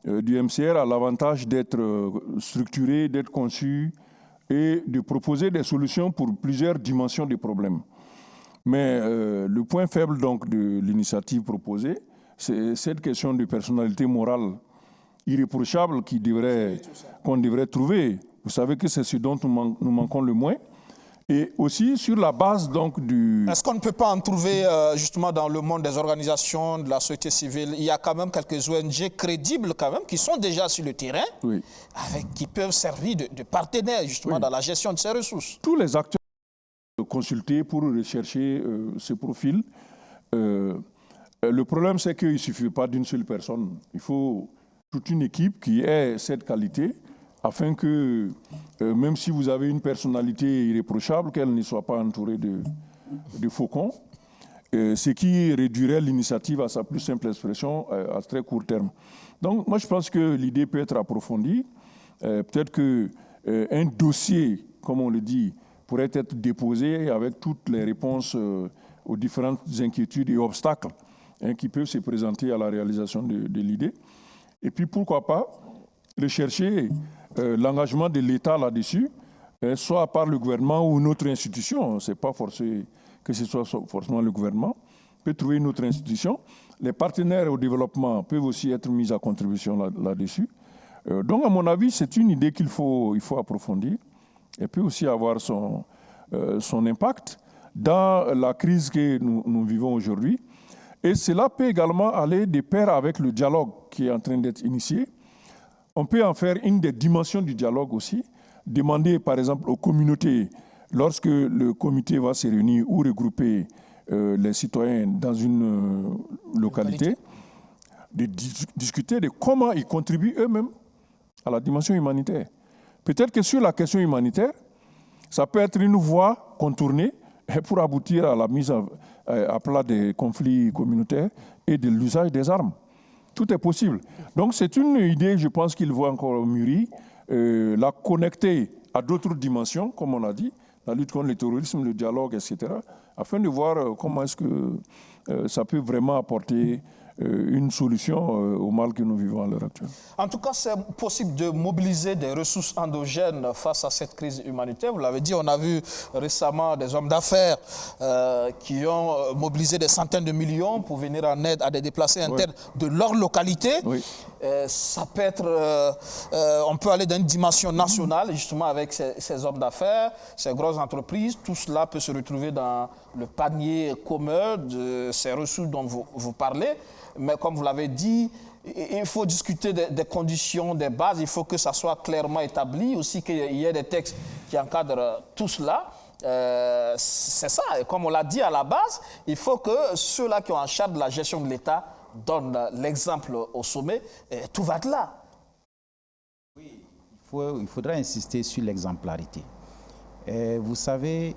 du MCR a l'avantage d'être structurée, d'être conçue et de proposer des solutions pour plusieurs dimensions des problèmes. Mais le point faible donc de l'initiative proposée, c'est cette question de personnalité morale irréprochable qu'on devrait trouver. Vous savez que c'est ce dont nous manquons le moins. Et aussi sur la base donc du... Est-ce qu'on ne peut pas en trouver justement dans le monde des organisations, de la société civile? Il y a quand même quelques ONG crédibles quand même qui sont déjà sur le terrain, oui, qui peuvent servir de partenaires justement, oui, dans la gestion de ces ressources. Tous les acteurs consultés pour rechercher ce profil. Le problème, c'est qu'il ne suffit pas d'une seule personne. Il faut toute une équipe qui ait cette qualité afin que, même si vous avez une personnalité irréprochable, qu'elle ne soit pas entourée de faucons, ce qui réduirait l'initiative à sa plus simple expression à très court terme. Donc, moi, je pense que l'idée peut être approfondie. Peut-être qu'un dossier, comme on le dit, pourrait être déposé avec toutes les réponses aux différentes inquiétudes et obstacles qui peuvent se présenter à la réalisation de l'idée. Et puis, pourquoi pas rechercher l'engagement de l'État là-dessus, soit par le gouvernement ou une autre institution. Ce n'est pas forcé que ce soit forcément le gouvernement. On peut trouver une autre institution. Les partenaires au développement peuvent aussi être mis à contribution là-dessus. Donc, à mon avis, c'est une idée qu'il faut approfondir. Et peut aussi avoir son impact dans la crise que nous vivons aujourd'hui. Et cela peut également aller de pair avec le dialogue qui est en train d'être initié. On peut en faire une des dimensions du dialogue aussi. Demander, par exemple, aux communautés, lorsque le comité va se réunir ou regrouper les citoyens dans une localité, de discuter de comment ils contribuent eux-mêmes à la dimension humanitaire. Peut-être que sur la question humanitaire, ça peut être une voie contournée pour aboutir à la mise à plat des conflits communautaires et de l'usage des armes. Tout est possible. Donc c'est une idée, je pense qu'il faut encore mûrir, la connecter à d'autres dimensions, comme on a dit, la lutte contre le terrorisme, le dialogue, etc., afin de voir comment est-ce que ça peut vraiment apporter une solution au mal que nous vivons à l'heure actuelle. En tout cas, c'est possible de mobiliser des ressources endogènes face à cette crise humanitaire. Vous l'avez dit, on a vu récemment des hommes d'affaires qui ont mobilisé des centaines de millions pour venir en aide à des déplacés internes de leur localité. Oui. Ça peut être, on peut aller dans une dimension nationale, justement, avec ces hommes d'affaires, ces grosses entreprises. Tout cela peut se retrouver dans le panier commun de ces ressources dont vous parlez. Mais comme vous l'avez dit, il faut discuter des conditions, des bases. Il faut que ça soit clairement établi. Aussi qu'il y ait des textes qui encadrent tout cela. C'est ça. Et comme on l'a dit à la base, il faut que ceux-là qui ont en charge de la gestion de l'État donnent l'exemple au sommet. Et tout va de là. Oui, il il faudra insister sur l'exemplarité. Vous savez,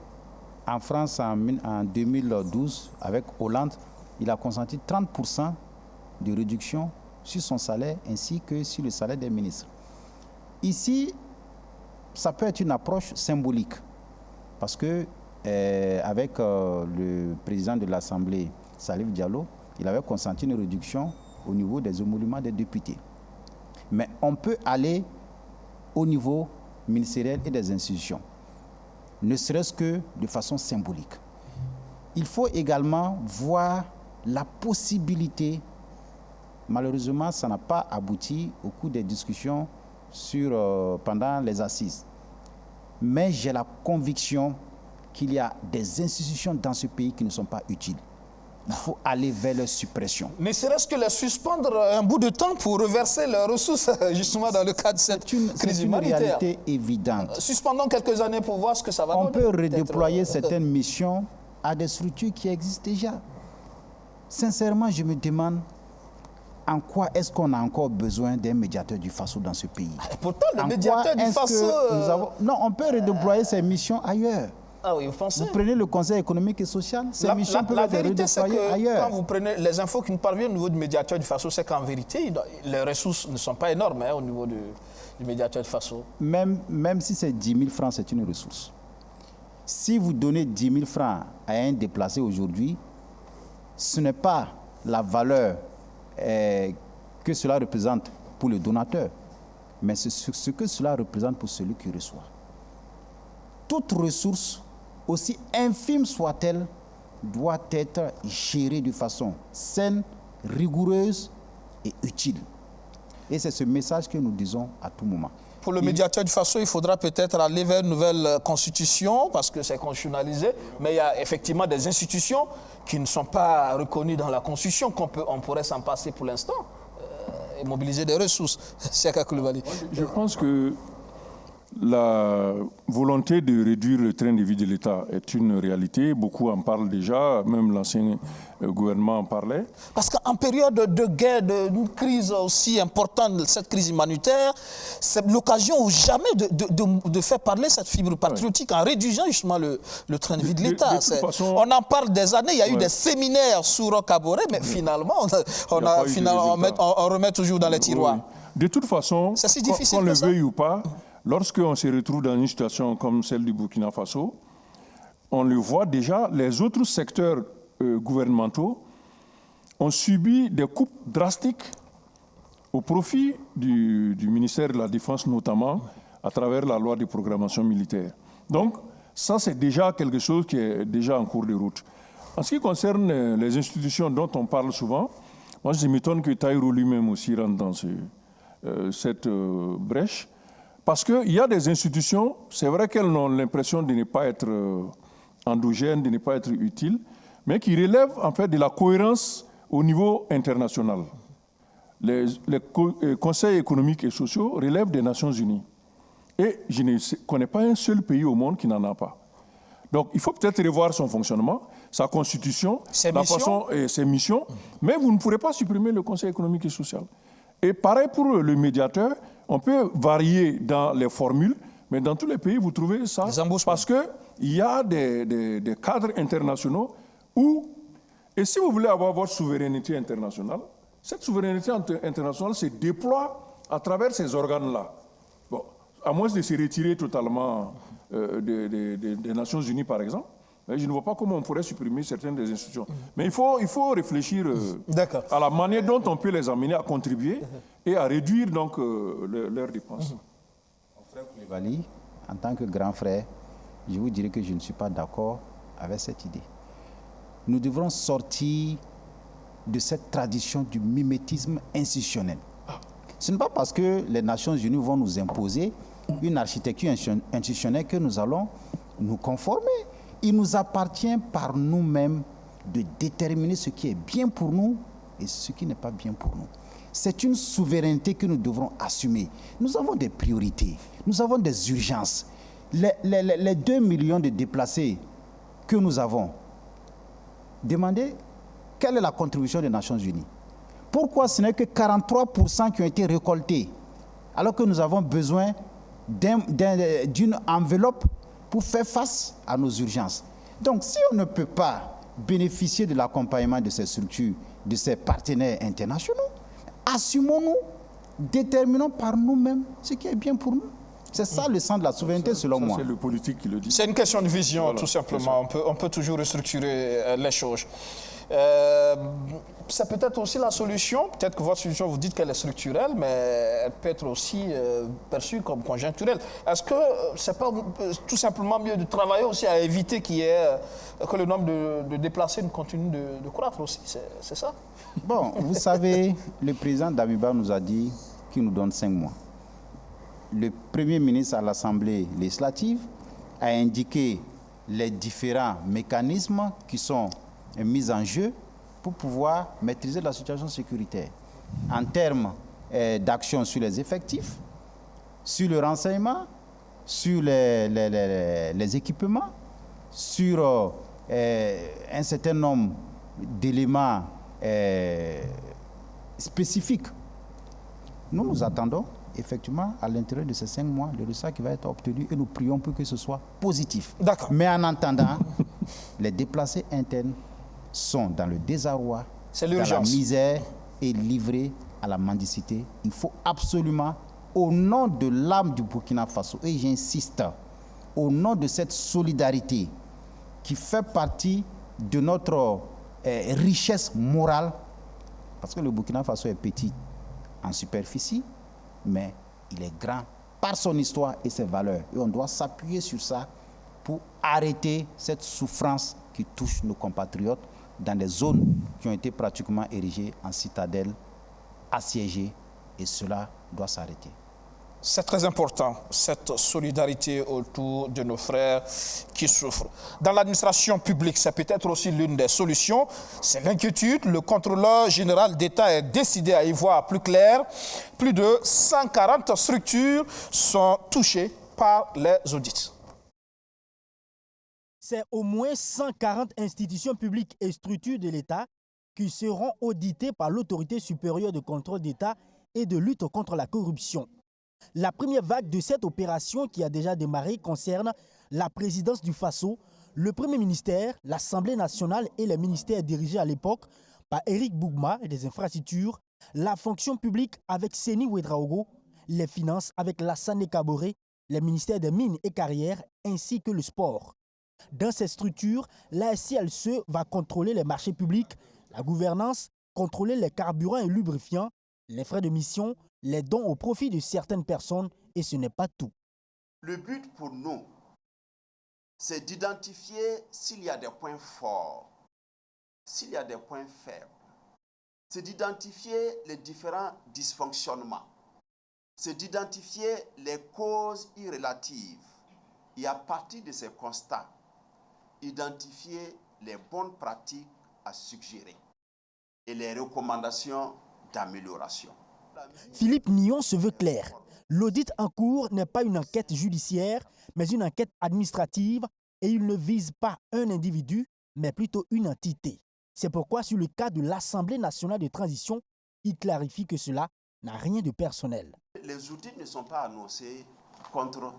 en France, en 2012, avec Hollande, il a consenti 30% de réduction sur son salaire ainsi que sur le salaire des ministres. Ici, ça peut être une approche symbolique parce que avec le président de l'Assemblée, Salif Diallo, il avait consenti une réduction au niveau des émoluments des députés. Mais on peut aller au niveau ministériel et des institutions, ne serait-ce que de façon symbolique. Il faut également voir la possibilité, malheureusement ça n'a pas abouti au cours des discussions pendant les assises, mais j'ai la conviction qu'il y a des institutions dans ce pays qui ne sont pas utiles. Il faut aller vers leur suppression. Ne serait-ce que les suspendre un bout de temps pour reverser leurs ressources, justement, dans le cadre de cette crise humanitaire. C'est une réalité évidente. Suspendons quelques années pour voir ce que ça va donner. On peut redéployer certaines missions à des structures qui existent déjà. Sincèrement, je me demande en quoi est-ce qu'on a encore besoin d'un médiateur du FASO dans ce pays. Et pourtant, le médiateur du FASO... Non, on peut redéployer ces missions ailleurs. Ah oui, vous pensez? Vous prenez le Conseil économique et social, ces missions peuvent être redéployées ailleurs. Quand vous prenez les infos qui nous parviennent au niveau du médiateur du FASO, c'est qu'en vérité, les ressources ne sont pas énormes au niveau du médiateur du FASO. Même si c'est 10 000 francs, c'est une ressource. Si vous donnez 10 000 francs à un déplacé aujourd'hui, ce n'est pas la valeur que cela représente pour le donateur, mais c'est ce que cela représente pour celui qui reçoit. Toute ressource, aussi infime soit-elle, doit être gérée de façon saine, rigoureuse et utile. Et c'est ce message que nous disons à tout moment. Pour le médiateur du FASO, il faudra peut-être aller vers une nouvelle constitution, parce que c'est constitutionnalisé, mais il y a effectivement des institutions qui ne sont pas reconnues dans la constitution, on pourrait s'en passer pour l'instant, et mobiliser des ressources. Je pense que la volonté de réduire le train de vie de l'État est une réalité. Beaucoup en parlent déjà, même l'ancien gouvernement en parlait. Parce qu'en période de guerre, d'une crise aussi importante, cette crise humanitaire, c'est l'occasion ou jamais de faire parler cette fibre patriotique en réduisant justement le train de vie de l'État. On en parle des années, il y a eu des séminaires sous Roch-Kaboré, mais finalement, on remet toujours dans les tiroirs. De toute façon, qu'on le veuille ou pas, lorsqu'on se retrouve dans une situation comme celle du Burkina Faso, on le voit déjà, les autres secteurs gouvernementaux ont subi des coupes drastiques au profit du ministère de la Défense, notamment à travers la loi de programmation militaire. Donc, ça, c'est déjà quelque chose qui est déjà en cours de route. En ce qui concerne les institutions dont on parle souvent, moi, je m'étonne que Taïro lui-même aussi rentre dans cette brèche. Parce qu'il y a des institutions, c'est vrai qu'elles ont l'impression de ne pas être endogènes, de ne pas être utiles, mais qui relèvent en fait de la cohérence au niveau international. Les conseils économiques et sociaux relèvent des Nations Unies. Et je ne connais pas un seul pays au monde qui n'en a pas. Donc il faut peut-être revoir son fonctionnement, sa constitution, ses missions, mais vous ne pourrez pas supprimer le Conseil économique et social. Et pareil pour le médiateur, on peut varier dans les formules, mais dans tous les pays, vous trouvez ça. Parce qu'il y a des cadres internationaux où, et si vous voulez avoir votre souveraineté internationale, cette souveraineté internationale se déploie à travers ces organes-là. Bon, à moins de se retirer totalement des Nations Unies, par exemple, je ne vois pas comment on pourrait supprimer certaines des institutions. Mais il faut réfléchir à la manière dont on peut les amener à contribuer et à réduire donc leurs dépenses. Mon frère Koulibaly, en tant que grand frère, je vous dirais que je ne suis pas d'accord avec cette idée. Nous devrons sortir de cette tradition du mimétisme institutionnel. Ce n'est pas parce que les Nations Unies vont nous imposer une architecture institutionnelle que nous allons nous conformer. Il nous appartient par nous-mêmes de déterminer ce qui est bien pour nous et ce qui n'est pas bien pour nous. C'est une souveraineté que nous devrons assumer. Nous avons des priorités, nous avons des urgences. Les 2 millions de déplacés que nous avons, demandez quelle est la contribution des Nations Unies. Pourquoi ce n'est que 43% qui ont été récoltés, alors que nous avons besoin d'une enveloppe pour faire face à nos urgences. Donc, si on ne peut pas bénéficier de l'accompagnement de ces structures, de ces partenaires internationaux, assumons-nous, déterminons par nous-mêmes ce qui est bien pour nous. C'est ça le sens de la souveraineté, selon moi. C'est le politique qui le dit. C'est une question de vision, voilà, tout simplement. On peut toujours restructurer les choses. C'est peut-être aussi la solution. Peut-être que votre solution, vous dites qu'elle est structurelle, mais elle peut être aussi perçue comme conjoncturelle. Est-ce que c'est pas tout simplement mieux de travailler aussi à éviter que le nombre de déplacés ne continue de croître aussi? C'est ça? Bon, vous savez, le président Damiba nous a dit qu'il nous donne 5 mois. Le Premier ministre à l'Assemblée législative a indiqué les différents mécanismes qui sont mis en jeu pour pouvoir maîtriser la situation sécuritaire. En termes d'action sur les effectifs, sur le renseignement, sur les équipements, sur un certain nombre d'éléments spécifiques. Nous attendons effectivement, à l'intérieur de ces 5 mois, le résultat qui va être obtenu et nous prions pour que ce soit positif. Mais en attendant, les déplacés internes sont dans le désarroi, dans la misère et livrés à la mendicité. Il faut absolument, au nom de l'âme du Burkina Faso, et j'insiste, au nom de cette solidarité qui fait partie de notre richesse morale, parce que le Burkina Faso est petit en superficie, mais il est grand par son histoire et ses valeurs. Et on doit s'appuyer sur ça pour arrêter cette souffrance qui touche nos compatriotes dans des zones qui ont été pratiquement érigées en citadelles, assiégées, et cela doit s'arrêter. C'est très important, cette solidarité autour de nos frères qui souffrent. Dans l'administration publique, c'est peut-être aussi l'une des solutions. C'est l'inquiétude. Le contrôleur général d'État est décidé à y voir plus clair. Plus de 140 structures sont touchées par les audits. C'est au moins 140 institutions publiques et structures de l'État qui seront auditées par l'autorité supérieure de contrôle d'État et de lutte contre la corruption. La première vague de cette opération qui a déjà démarré concerne la présidence du Faso, le Premier ministère, l'Assemblée nationale et les ministères dirigés à l'époque par Éric Bougma et des infrastructures, la fonction publique avec Seni Ouedraogo, les finances avec Lassane Kaboré, les ministères des mines et carrières ainsi que le sport. Dans ces structures, la SILCE va contrôler les marchés publics, la gouvernance, contrôler les carburants et lubrifiants, les frais de mission, les dons au profit de certaines personnes, et ce n'est pas tout. Le but pour nous, c'est d'identifier s'il y a des points forts, s'il y a des points faibles. C'est d'identifier les différents dysfonctionnements. C'est d'identifier les causes irrélatives. Et à partir de ces constats, identifier les bonnes pratiques à suggérer et les recommandations d'amélioration. Philippe Nyon se veut clair. L'audit en cours n'est pas une enquête judiciaire, mais une enquête administrative et il ne vise pas un individu, mais plutôt une entité. C'est pourquoi, sur le cas de l'Assemblée nationale de transition, il clarifie que cela n'a rien de personnel. Les audits ne sont pas annoncés contre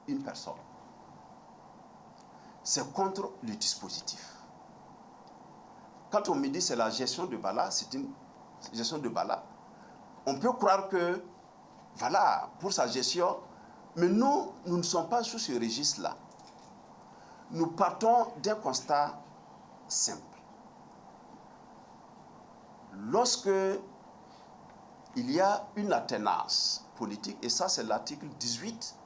une personne. C'est contre le dispositif. Quand on me dit que c'est la gestion de Bala, c'est une gestion de Bala. On peut croire que, voilà, pour sa gestion, mais nous ne sommes pas sous ce registre-là. Nous partons d'un constat simple. Lorsque il y a une alternance politique, et ça c'est l'article 18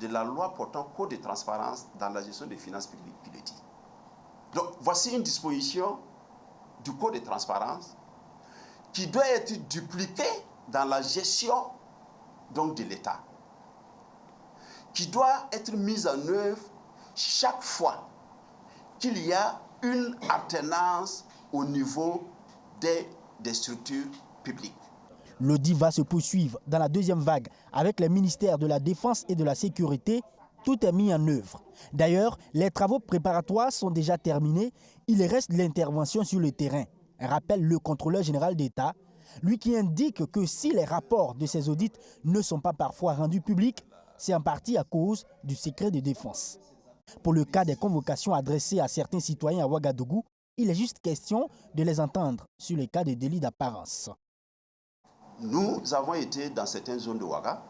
de la loi portant code de transparence dans la gestion des finances publiques qui le dit. Donc voici une disposition du code de transparence qui doit être dupliquée dans la gestion donc, de l'État, qui doit être mise en œuvre chaque fois qu'il y a une alternance au niveau des structures publiques. L'audit va se poursuivre dans la deuxième vague avec les ministères de la Défense et de la Sécurité. Tout est mis en œuvre. D'ailleurs, les travaux préparatoires sont déjà terminés. Il reste l'intervention sur le terrain, rappelle le contrôleur général d'État, lui qui indique que si les rapports de ces audits ne sont pas parfois rendus publics, C'est en partie à cause du secret de défense. Pour le cas des convocations adressées à certains citoyens à Ouagadougou, il est juste question de les entendre sur les cas de délit d'apparence. Nous avons été dans certaines zones de Ouaga.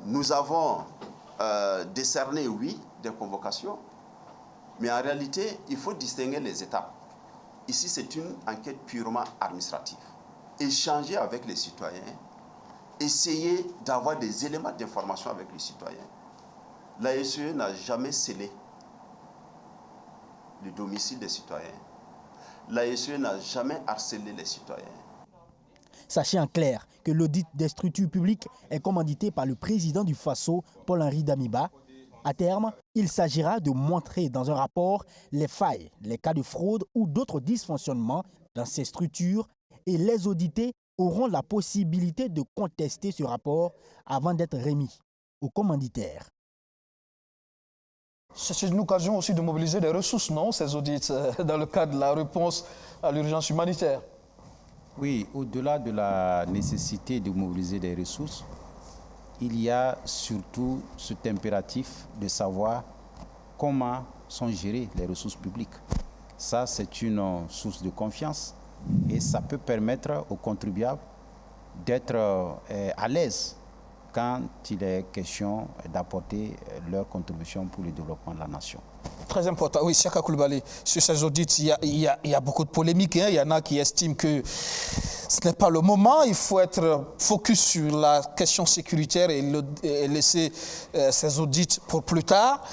Nous avons décerné, oui, des convocations, mais en réalité, il faut distinguer les étapes. Ici, c'est une enquête purement administrative. Échanger avec les citoyens, essayer d'avoir des éléments d'information avec les citoyens. La SE n'a jamais scellé le domicile des citoyens. La SE n'a jamais harcelé les citoyens. Sachez en clair que l'audit des structures publiques est commandité par le président du FASO, Paul-Henri Damiba. À terme, il s'agira de montrer dans un rapport les failles, les cas de fraude ou d'autres dysfonctionnements dans ces structures et les audités auront la possibilité de contester ce rapport avant d'être remis au commanditaire. C'est une occasion aussi de mobiliser des ressources, non, ces audits, dans le cadre de la réponse à l'urgence humanitaire? Oui, au-delà de la nécessité de mobiliser des ressources, il y a surtout cet impératif de savoir comment sont gérées les ressources publiques. Ça, c'est une source de confiance et ça peut permettre aux contribuables d'être à l'aise quand il est question d'apporter leur contribution pour le développement de la nation. Très important. Oui, Siaka Koulibaly, sur ces audits, il y a beaucoup de polémiques. Hein. Il y en a qui estiment que ce n'est pas le moment. Il faut être focus sur la question sécuritaire et laisser ces audits pour plus tard.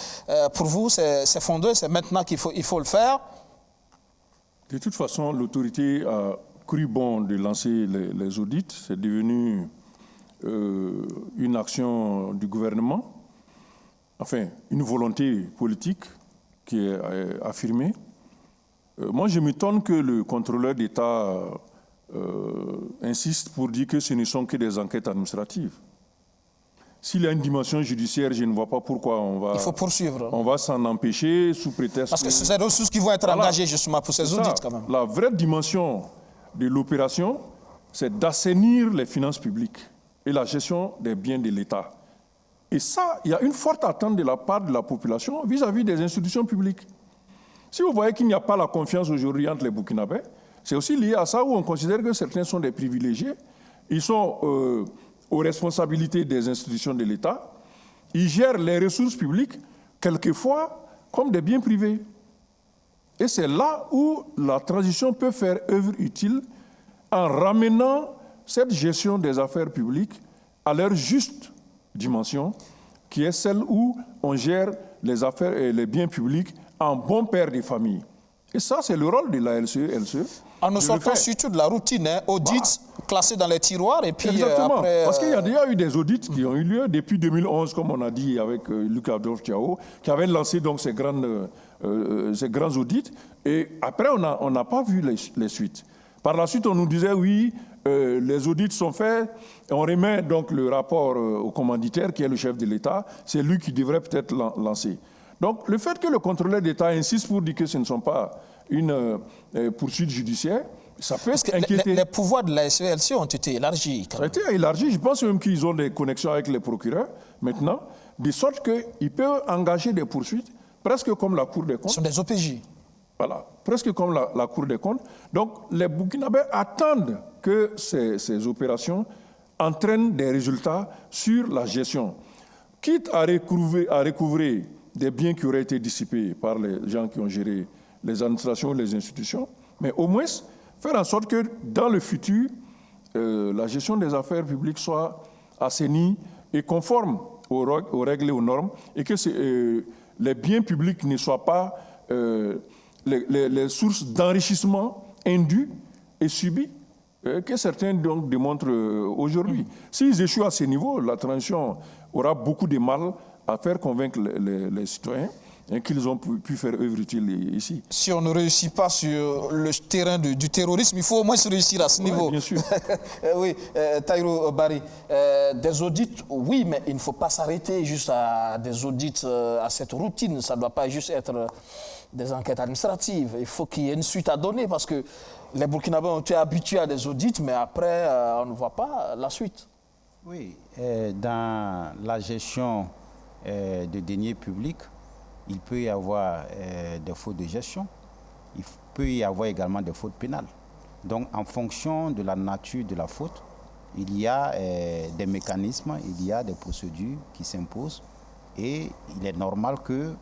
Pour vous, c'est fondé, c'est maintenant qu'il faut le faire. De toute façon, l'autorité a cru bon de lancer les audits. C'est devenu une action du gouvernement, enfin, une volonté politique qui est affirmée. Moi, je m'étonne que le contrôleur d'État insiste pour dire que ce ne sont que des enquêtes administratives. S'il y a une dimension judiciaire, je ne vois pas pourquoi il faut poursuivre. On va s'en empêcher sous prétexte... Parce que c'est des ressources qui vont être engagées justement pour ces audits quand même. La vraie dimension de l'opération, c'est d'assainir les finances publiques et la gestion des biens de l'État. Et ça, il y a une forte attente de la part de la population vis-à-vis des institutions publiques. Si vous voyez qu'il n'y a pas la confiance aujourd'hui entre les Burkinabés, c'est aussi lié à ça où on considère que certains sont des privilégiés. Ils sont aux responsabilités des institutions de l'État. Ils gèrent les ressources publiques, quelquefois, comme des biens privés. Et c'est là où la transition peut faire œuvre utile en ramenant cette gestion des affaires publiques à leur juste dimension, qui est celle où on gère les affaires et les biens publics en bon père de famille. Et ça, c'est le rôle de la LCE. En nous sortant surtout de la routine, hein, audits classés dans les tiroirs et puis après... Parce qu'il y a déjà eu des audits qui ont eu lieu depuis 2011, comme on a dit avec Luc Adolphe Thiao, qui avait lancé donc ces grands audits. Et après, on n'a pas vu les suites. Par la suite, on nous disait, oui, les audits sont faits, et on remet donc le rapport au commanditaire, qui est le chef de l'État. C'est lui qui devrait peut-être lancer. Donc, le fait que le contrôleur d'État insiste pour dire que ce ne sont pas une poursuite judiciaire, ça peut inquiéter. Les pouvoirs de la SELC ont été élargis. Ça a été élargi. Je pense même qu'ils ont des connexions avec les procureurs maintenant, de sorte qu'ils peuvent engager des poursuites, presque comme la Cour des comptes. Ce sont des OPJ. Voilà, presque comme la Cour des comptes. Donc, les Burkinabés attendent que ces opérations entraînent des résultats sur la gestion. Quitte à recouvrer des biens qui auraient été dissipés par les gens qui ont géré les administrations, les institutions, mais au moins faire en sorte que dans le futur, la gestion des affaires publiques soit assainie et conforme aux règles et aux normes, et que les biens publics ne soient pas les sources d'enrichissement indus et subis que certains donc démontrent aujourd'hui. S'ils échouent à ce niveau, la transition aura beaucoup de mal à faire convaincre les citoyens qu'ils ont pu faire œuvre utile ici. Si on ne réussit pas sur le terrain du terrorisme, il faut au moins se réussir à ce niveau. Bien sûr. Oui, Taïro Barry, des audits, oui, mais il ne faut pas s'arrêter juste à des audits, à cette routine. Ça ne doit pas juste être des enquêtes administratives. Il faut qu'il y ait une suite à donner parce que les Burkinabés ont été habitués à des audits, mais après, on ne voit pas la suite. Oui, dans la gestion de deniers publics, il peut y avoir des fautes de gestion, il peut y avoir également des fautes pénales. Donc, en fonction de la nature de la faute, il y a des mécanismes, il y a des procédures qui s'imposent et il est normal que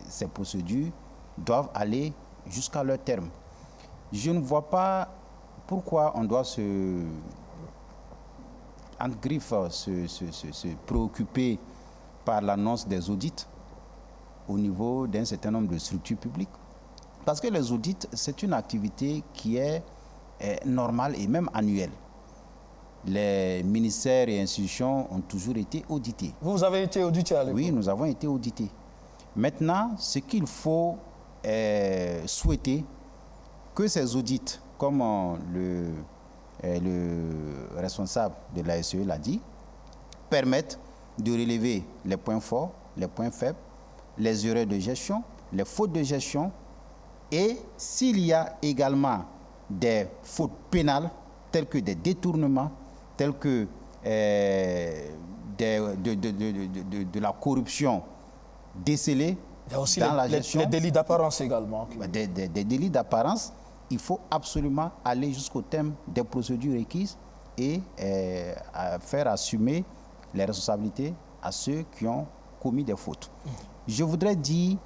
ces procédures doivent aller jusqu'à leur terme. Je ne vois pas pourquoi on doit se préoccuper par l'annonce des audits au niveau d'un certain nombre de structures publiques. Parce que les audits, c'est une activité qui est normale et même annuelle. Les ministères et institutions ont toujours été audités. Vous avez été audité à l'époque? Oui, nous avons été audités. Maintenant, ce qu'il faut souhaiter, que ces audits, comme le responsable de la SE l'a dit, permettent de relever les points forts, les points faibles, les erreurs de gestion, les fautes de gestion, et s'il y a également des fautes pénales, telles que des détournements, telles que de la corruption décelée dans la gestion. Les délits d'apparence également. Des délits d'apparence, il faut absolument aller jusqu'au terme des procédures requises et faire assumer les responsabilités à ceux qui ont commis des fautes. Je voudrais dire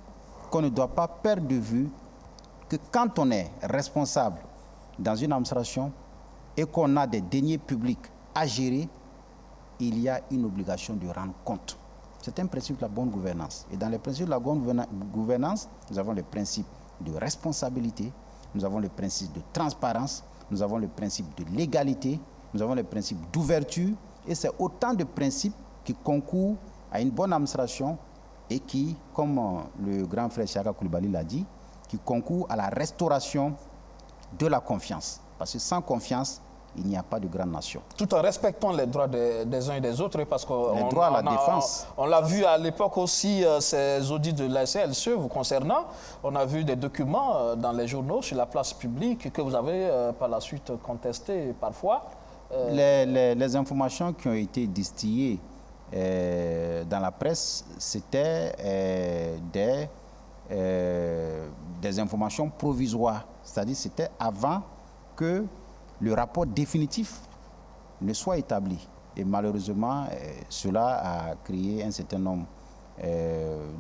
qu'on ne doit pas perdre de vue que quand on est responsable dans une administration et qu'on a des deniers publics à gérer, il y a une obligation de rendre compte. C'est un principe de la bonne gouvernance. Et dans les principes de la bonne gouvernance, nous avons le principe de responsabilité, nous avons le principe de transparence, nous avons le principe de légalité, nous avons le principe d'ouverture, et c'est autant de principes qui concourent à une bonne administration et qui, comme le grand frère Chaka Koulibaly l'a dit, qui concourent à la restauration de la confiance. Parce que sans confiance, il n'y a pas de grande nation. Tout en respectant les droits des uns et des autres, parce que les droits à la défense. On l'a vu à l'époque aussi, ces audits de la CLCE vous concernant. On a vu des documents dans les journaux, sur la place publique, que vous avez par la suite contestés parfois. Les informations qui ont été distillées dans la presse, c'était des informations provisoires. C'est-à-dire c'était avant que le rapport définitif ne soit établi. Et malheureusement, cela a créé un certain nombre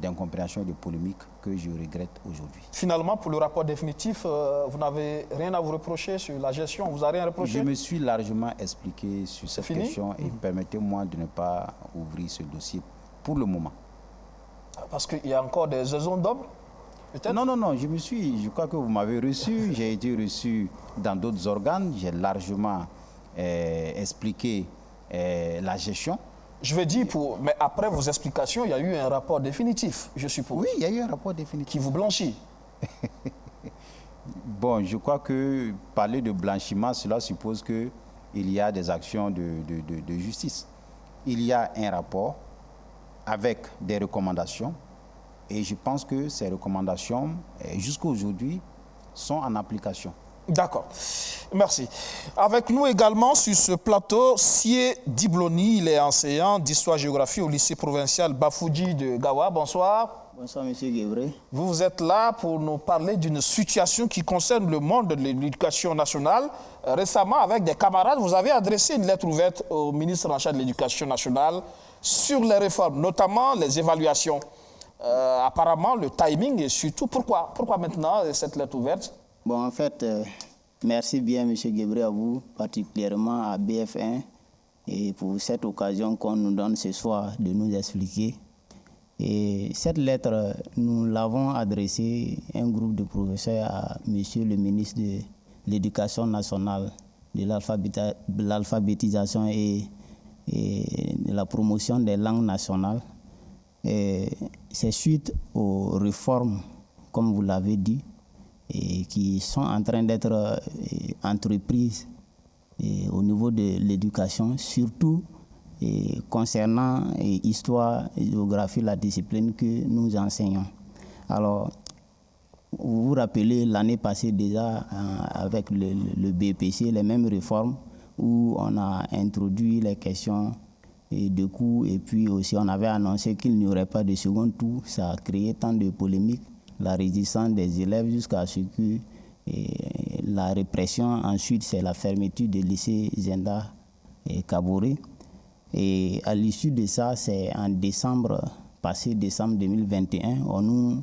d'incompréhensions et de polémiques que je regrette aujourd'hui. Finalement, pour le rapport définitif, vous n'avez rien à vous reprocher sur la gestion? Vous n'avez rien reproché? Je me suis largement expliqué sur cette question et permettez-moi de ne pas ouvrir ce dossier pour le moment. Parce qu'il y a encore des zones d'ombre? Non, je crois que vous m'avez reçu, j'ai été reçu dans d'autres organes, j'ai largement expliqué la gestion. Je veux dire, mais après vos explications, il y a eu un rapport définitif, je suppose. Oui, il y a eu un rapport définitif. Qui vous blanchit. Bon, je crois que parler de blanchiment, cela suppose qu'il y a des actions de justice. Il y a un rapport avec des recommandations. Et je pense que ces recommandations, jusqu'à aujourd'hui, sont en application. D'accord. Merci. Avec nous également sur ce plateau, Sie Dibloni, il est enseignant d'histoire-géographie au lycée provincial Bafouji de Gawa. Bonsoir. Bonsoir, M. Guévré. Vous êtes là pour nous parler d'une situation qui concerne le monde de l'éducation nationale. Récemment, avec des camarades, vous avez adressé une lettre ouverte au ministre en charge de l'éducation nationale sur les réformes, notamment les évaluations. Apparemment, le timing et surtout, pourquoi maintenant cette lettre ouverte? Bon, en fait, merci bien, M. Guébré, à vous, particulièrement à BF1, et pour cette occasion qu'on nous donne ce soir de nous expliquer. Et cette lettre, nous l'avons adressée à un groupe de professeurs à M. le ministre de l'Éducation nationale, de l'alphabétisation et de la promotion des langues nationales. C'est suite aux réformes, comme vous l'avez dit, et qui sont en train d'être entreprises au niveau de l'éducation, surtout concernant histoire et géographie, la discipline que nous enseignons. Alors, vous vous rappelez l'année passée déjà avec le BPC, les mêmes réformes où on a introduit les questions de coups. Et puis aussi, on avait annoncé qu'il n'y aurait pas de second tour. Ça a créé tant de polémiques, la résistance des élèves jusqu'à ce que la répression. Ensuite, c'est la fermeture du lycée Zenda et Kaboré. Et à l'issue de ça, c'est en décembre 2021, on nous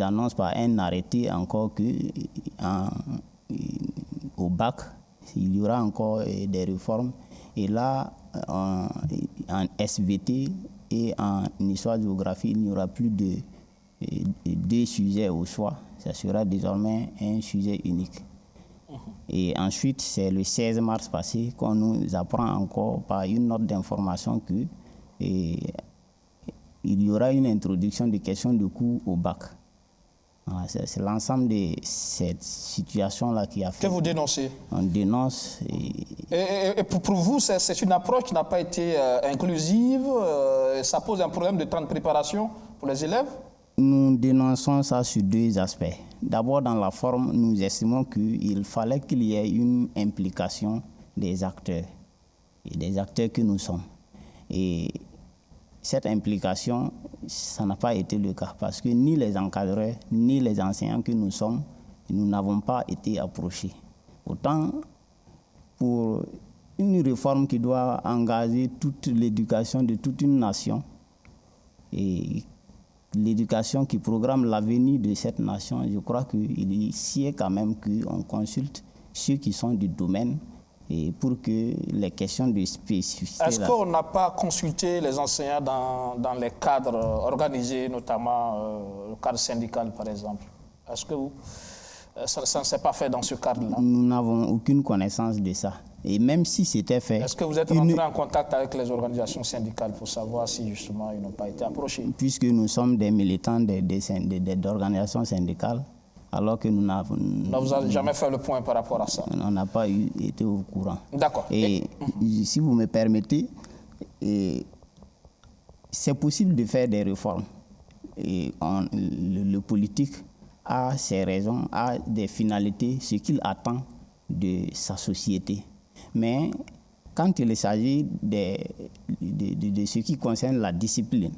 annonce par un arrêté encore que au bac, il y aura encore des réformes. Et là, en SVT et en histoire-géographie, il n'y aura plus de deux sujets au choix. Ça sera désormais un sujet unique. Et ensuite, c'est le 16 mars passé qu'on nous apprend encore par une note d'information que il y aura une introduction de questions de cours au bac. Voilà, c'est l'ensemble de cette situation-là qui a fait... Que vous dénoncez? On dénonce. Et pour vous, c'est une approche qui n'a pas été inclusive. Ça pose un problème de temps de préparation pour les élèves? Nous dénonçons ça sur deux aspects. D'abord, dans la forme, nous estimons qu'il fallait qu'il y ait une implication des acteurs, et des acteurs que nous sommes. Et cette implication, ça n'a pas été le cas, parce que ni les encadreurs, ni les enseignants que nous sommes, nous n'avons pas été approchés. Autant pour une réforme qui doit engager toute l'éducation de toute une nation, et l'éducation qui programme l'avenir de cette nation, je crois qu'il sied quand même qu'on consulte ceux qui sont du domaine et pour que les questions de spécificité... Est-ce qu'on n'a pas consulté les enseignants dans les cadres organisés, notamment le cadre syndical par exemple? Est-ce que ça ne s'est pas fait dans ce cadre-là? Nous n'avons aucune connaissance de ça. Et même si c'était fait... Est-ce que vous êtes rentré en contact avec les organisations syndicales pour savoir si justement ils n'ont pas été approchés? Puisque nous sommes des militants d'organisations syndicales, alors que nous n'avons... Vous n'avez jamais fait le point par rapport à ça? On n'a pas été au courant. D'accord. Et si vous me permettez, c'est possible de faire des réformes. Et le politique a ses raisons, a des finalités, ce qu'il attend de sa société. Mais quand il s'agit de ce qui concerne la discipline,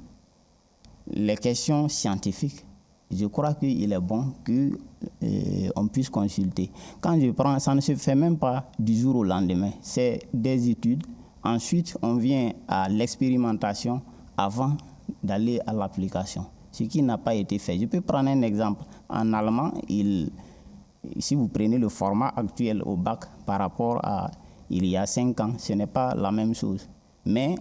les questions scientifiques, je crois qu'il est bon qu'on puisse consulter. Quand je prends, ça ne se fait même pas du jour au lendemain. C'est des études. Ensuite, on vient à l'expérimentation avant d'aller à l'application, ce qui n'a pas été fait. Je peux prendre un exemple. En allemand, si vous prenez le format actuel au bac par rapport à il y a 5 ans, ce n'est pas la même chose. Mais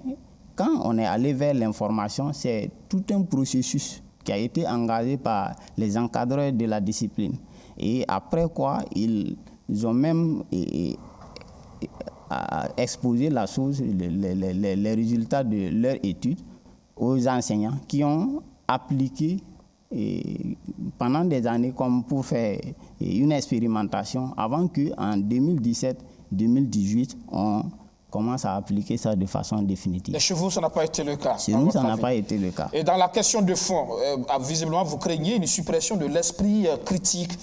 quand on est allé vers l'information, c'est tout un processus qui a été engagé par les encadreurs de la discipline. Et après quoi, ils ont même exposé la chose, les résultats de leur étude aux enseignants qui ont appliqué pendant des années comme pour faire une expérimentation avant qu'en 2017-2018, on commence à appliquer ça de façon définitive. Et chez vous, ça n'a pas été le cas? Chez nous, ça n'a pas été le cas. Et dans la question de fond, visiblement, vous craignez une suppression de l'esprit critique,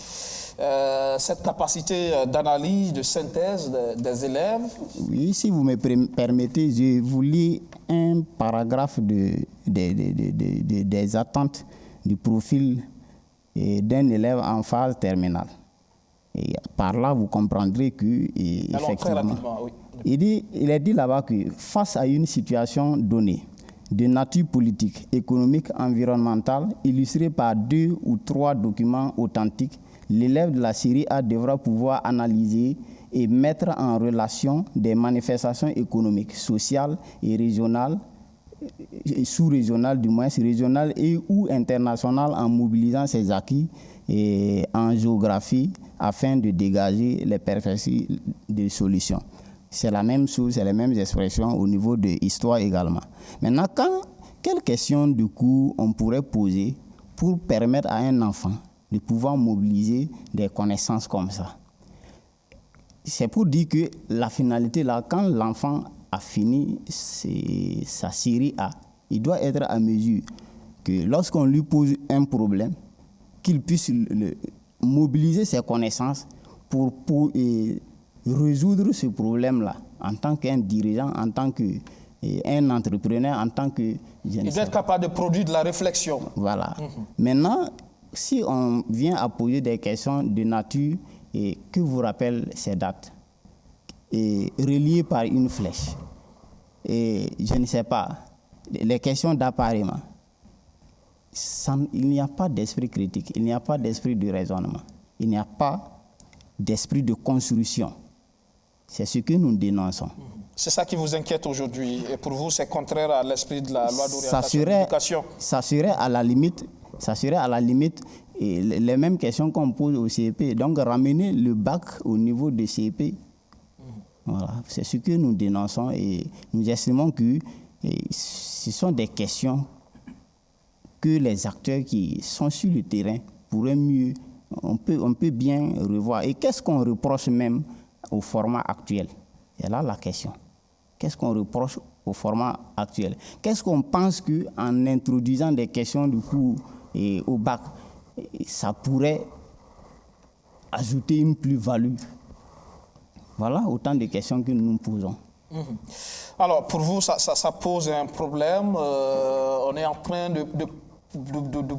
cette capacité d'analyse, de synthèse des élèves? Oui, si vous me permettez, je vous lis un paragraphe des attentes du profil d'un élève en phase terminale. Et par là, vous comprendrez que, effectivement, oui. il est dit là-bas que face à une situation donnée, de nature politique, économique, environnementale, illustrée par 2 ou 3 documents authentiques, l'élève de la série A devra pouvoir analyser et mettre en relation des manifestations économiques, sociales et régionales, sous-régionales du moins, régionales et ou internationales en mobilisant ses acquis et en géographie afin de dégager les perspectives de solutions. C'est la même chose, c'est les mêmes expressions au niveau de l'histoire également. Maintenant, quelle question du coup on pourrait poser pour permettre à un enfant de pouvoir mobiliser des connaissances comme ça? C'est pour dire que la finalité là, quand l'enfant a fini sa série A, il doit être à mesure que lorsqu'on lui pose un problème, qu'il puisse mobiliser ses connaissances pour résoudre ce problème-là en tant qu'un dirigeant, en tant que un entrepreneur en tant que... Il doit être capable de produire de la réflexion. Voilà. Maintenant, si on vient à poser des questions de nature et que vous rappelle ces dates, et reliées par une flèche, et je ne sais pas, les questions d'appareillement, il n'y a pas d'esprit critique, il n'y a pas d'esprit de raisonnement, il n'y a pas d'esprit de construction. C'est ce que nous dénonçons. C'est ça qui vous inquiète aujourd'hui. Et pour vous, c'est contraire à l'esprit de la loi d'orientation de l'éducation. Ça serait à la limite les mêmes questions qu'on pose au CEP. Donc, ramener le bac au niveau de CEP. Voilà. C'est ce que nous dénonçons et nous estimons que ce sont des questions que les acteurs qui sont sur le terrain pourraient mieux, on peut bien revoir. Et qu'est-ce qu'on reproche même au format actuel? C'est là la question. Qu'est-ce qu'on reproche au format actuel? Qu'est-ce qu'on pense qu'en introduisant des questions du cours au bac, ça pourrait ajouter une plus-value? Voilà autant de questions que nous nous posons. Alors, pour vous, ça pose un problème. On est en train de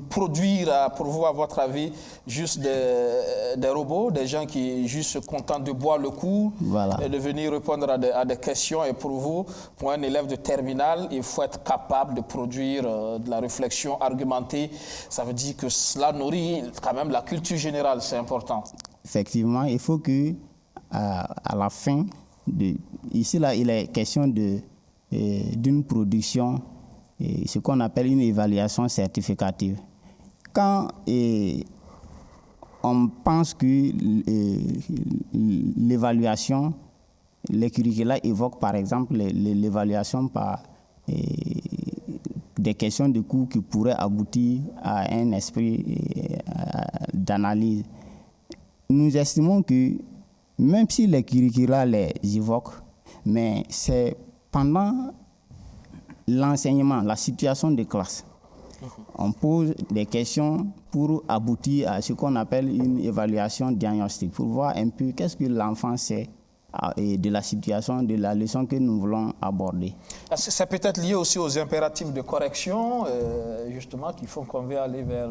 produire, pour vous, à votre avis, juste des robots, des gens qui juste se contentent de boire le cours et de venir répondre à des questions. Et pour vous, pour un élève de terminale, il faut être capable de produire de la réflexion argumentée. Ça veut dire que cela nourrit quand même la culture générale, c'est important. Effectivement, il faut que à la fin, ici là, il est question d'une production, ce qu'on appelle une évaluation certificative. Quand on pense que l'évaluation, les curricula évoquent par exemple l'évaluation par des questions de cours qui pourraient aboutir à un esprit d'analyse, nous estimons que même si les curricula les évoquent, mais c'est pendant l'enseignement, la situation de classe. On pose des questions pour aboutir à ce qu'on appelle une évaluation diagnostique, pour voir un peu qu'est-ce que l'enfant sait de la situation, de la leçon que nous voulons aborder. C'est peut-être lié aussi aux impératifs de correction, justement, qui font qu'on veut aller vers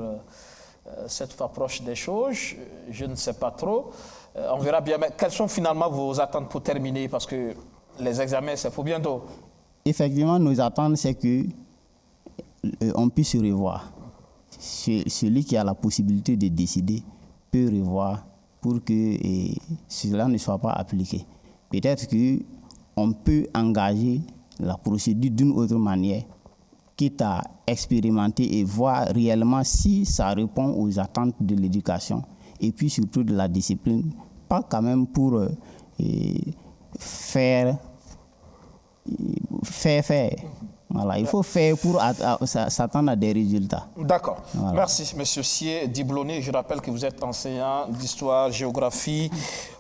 cette approche des choses. Je ne sais pas trop. On verra bien. Mais quelles sont finalement vos attentes pour terminer? Parce que les examens, c'est pour bientôt. Effectivement, nos attentes, c'est qu'on puisse se revoir. Celui qui a la possibilité de décider peut revoir pour que cela ne soit pas appliqué. Peut-être qu'on peut engager la procédure d'une autre manière, quitte à expérimenter et voir réellement si ça répond aux attentes de l'éducation et puis surtout de la discipline, pas quand même pour faire. Voilà, il faut faire pour s'attendre à des résultats. D'accord. Voilà. Merci, M. Sié Dibloni. Je rappelle que vous êtes enseignant d'histoire-géographie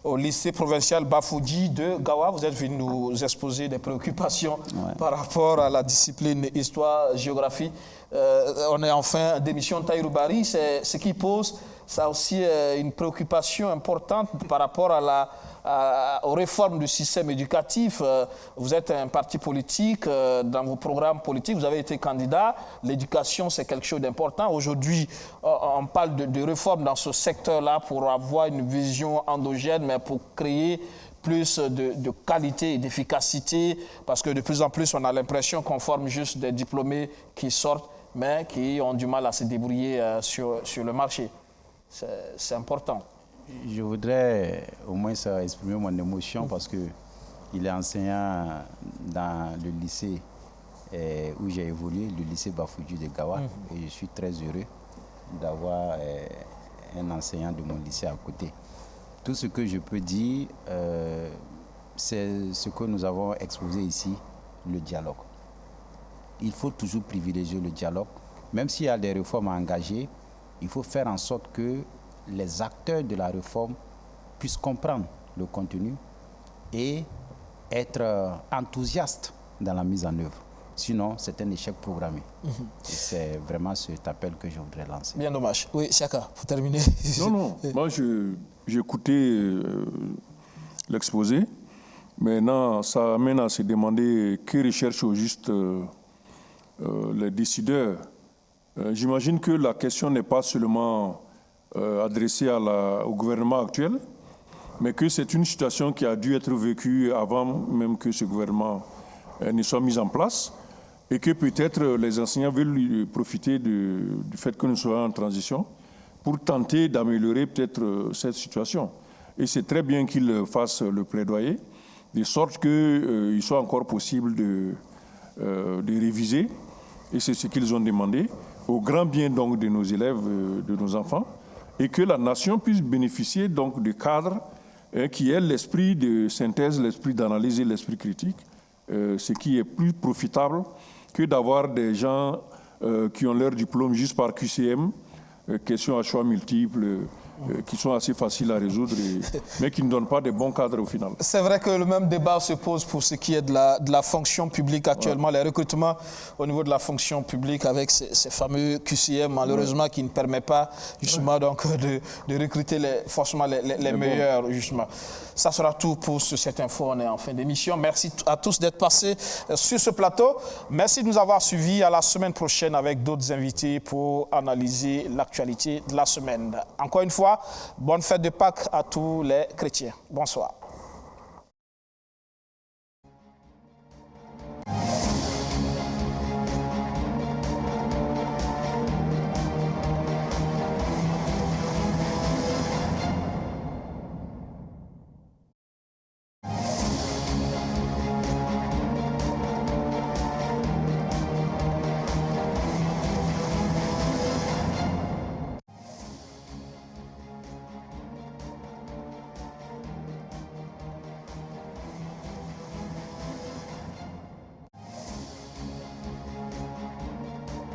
au lycée provincial Bafouji de Gawa. Vous êtes venu nous exposer des préoccupations par rapport à la discipline histoire-géographie. On est en fin d'émission Tahirou Barry. C'est ce qui pose ça aussi une préoccupation importante par rapport aux réformes du système éducatif. Vous êtes un parti politique, dans vos programmes politiques, vous avez été candidat. L'éducation, c'est quelque chose d'important. Aujourd'hui, on parle de réformes dans ce secteur-là pour avoir une vision endogène, mais pour créer plus de qualité et d'efficacité, parce que de plus en plus, on a l'impression qu'on forme juste des diplômés qui sortent, mais qui ont du mal à se débrouiller sur le marché. C'est important. Je voudrais au moins exprimer mon émotion parce qu'il est enseignant dans le lycée où j'ai évolué, le lycée Bafouji de Gawa. Et je suis très heureux d'avoir un enseignant de mon lycée à côté. Tout ce que je peux dire, c'est ce que nous avons exposé ici, le dialogue. Il faut toujours privilégier le dialogue. Même s'il y a des réformes à engager, il faut faire en sorte que les acteurs de la réforme puissent comprendre le contenu et être enthousiastes dans la mise en œuvre. Sinon, c'est un échec programmé. Et c'est vraiment cet appel que je voudrais lancer. Bien dommage. Oui, Chaka, pour terminer. Non. Moi, j'ai écouté l'exposé Maintenant, ça amène à se demander que recherchent au juste les décideurs. J'imagine que la question n'est pas seulement adressée au gouvernement actuel, mais que c'est une situation qui a dû être vécue avant même que ce gouvernement ne soit mis en place, et que peut-être les enseignants veulent profiter du fait que nous soyons en transition pour tenter d'améliorer peut-être cette situation. Et c'est très bien qu'ils fassent le plaidoyer, de sorte qu'il soit encore possible de réviser, et c'est ce qu'ils ont demandé, au grand bien donc de nos élèves, de nos enfants, et que la nation puisse bénéficier donc de cadres qui aient l'esprit de synthèse, l'esprit d'analyse et l'esprit critique, ce qui est plus profitable que d'avoir des gens qui ont leur diplôme juste par QCM, questions à choix multiples, qui sont assez faciles à résoudre, mais qui ne donnent pas de bons cadres au final. C'est vrai que le même débat se pose pour ce qui est de la fonction publique actuellement, les recrutements au niveau de la fonction publique avec ces fameux QCM, malheureusement, qui ne permet pas justement donc, de recruter forcément les meilleurs, justement. Ça sera tout pour cette info. On est en fin d'émission. Merci à tous d'être passés sur ce plateau. Merci de nous avoir suivis. À la semaine prochaine avec d'autres invités pour analyser l'actualité de la semaine. Encore une fois, bonne fête de Pâques à tous les chrétiens. Bonsoir.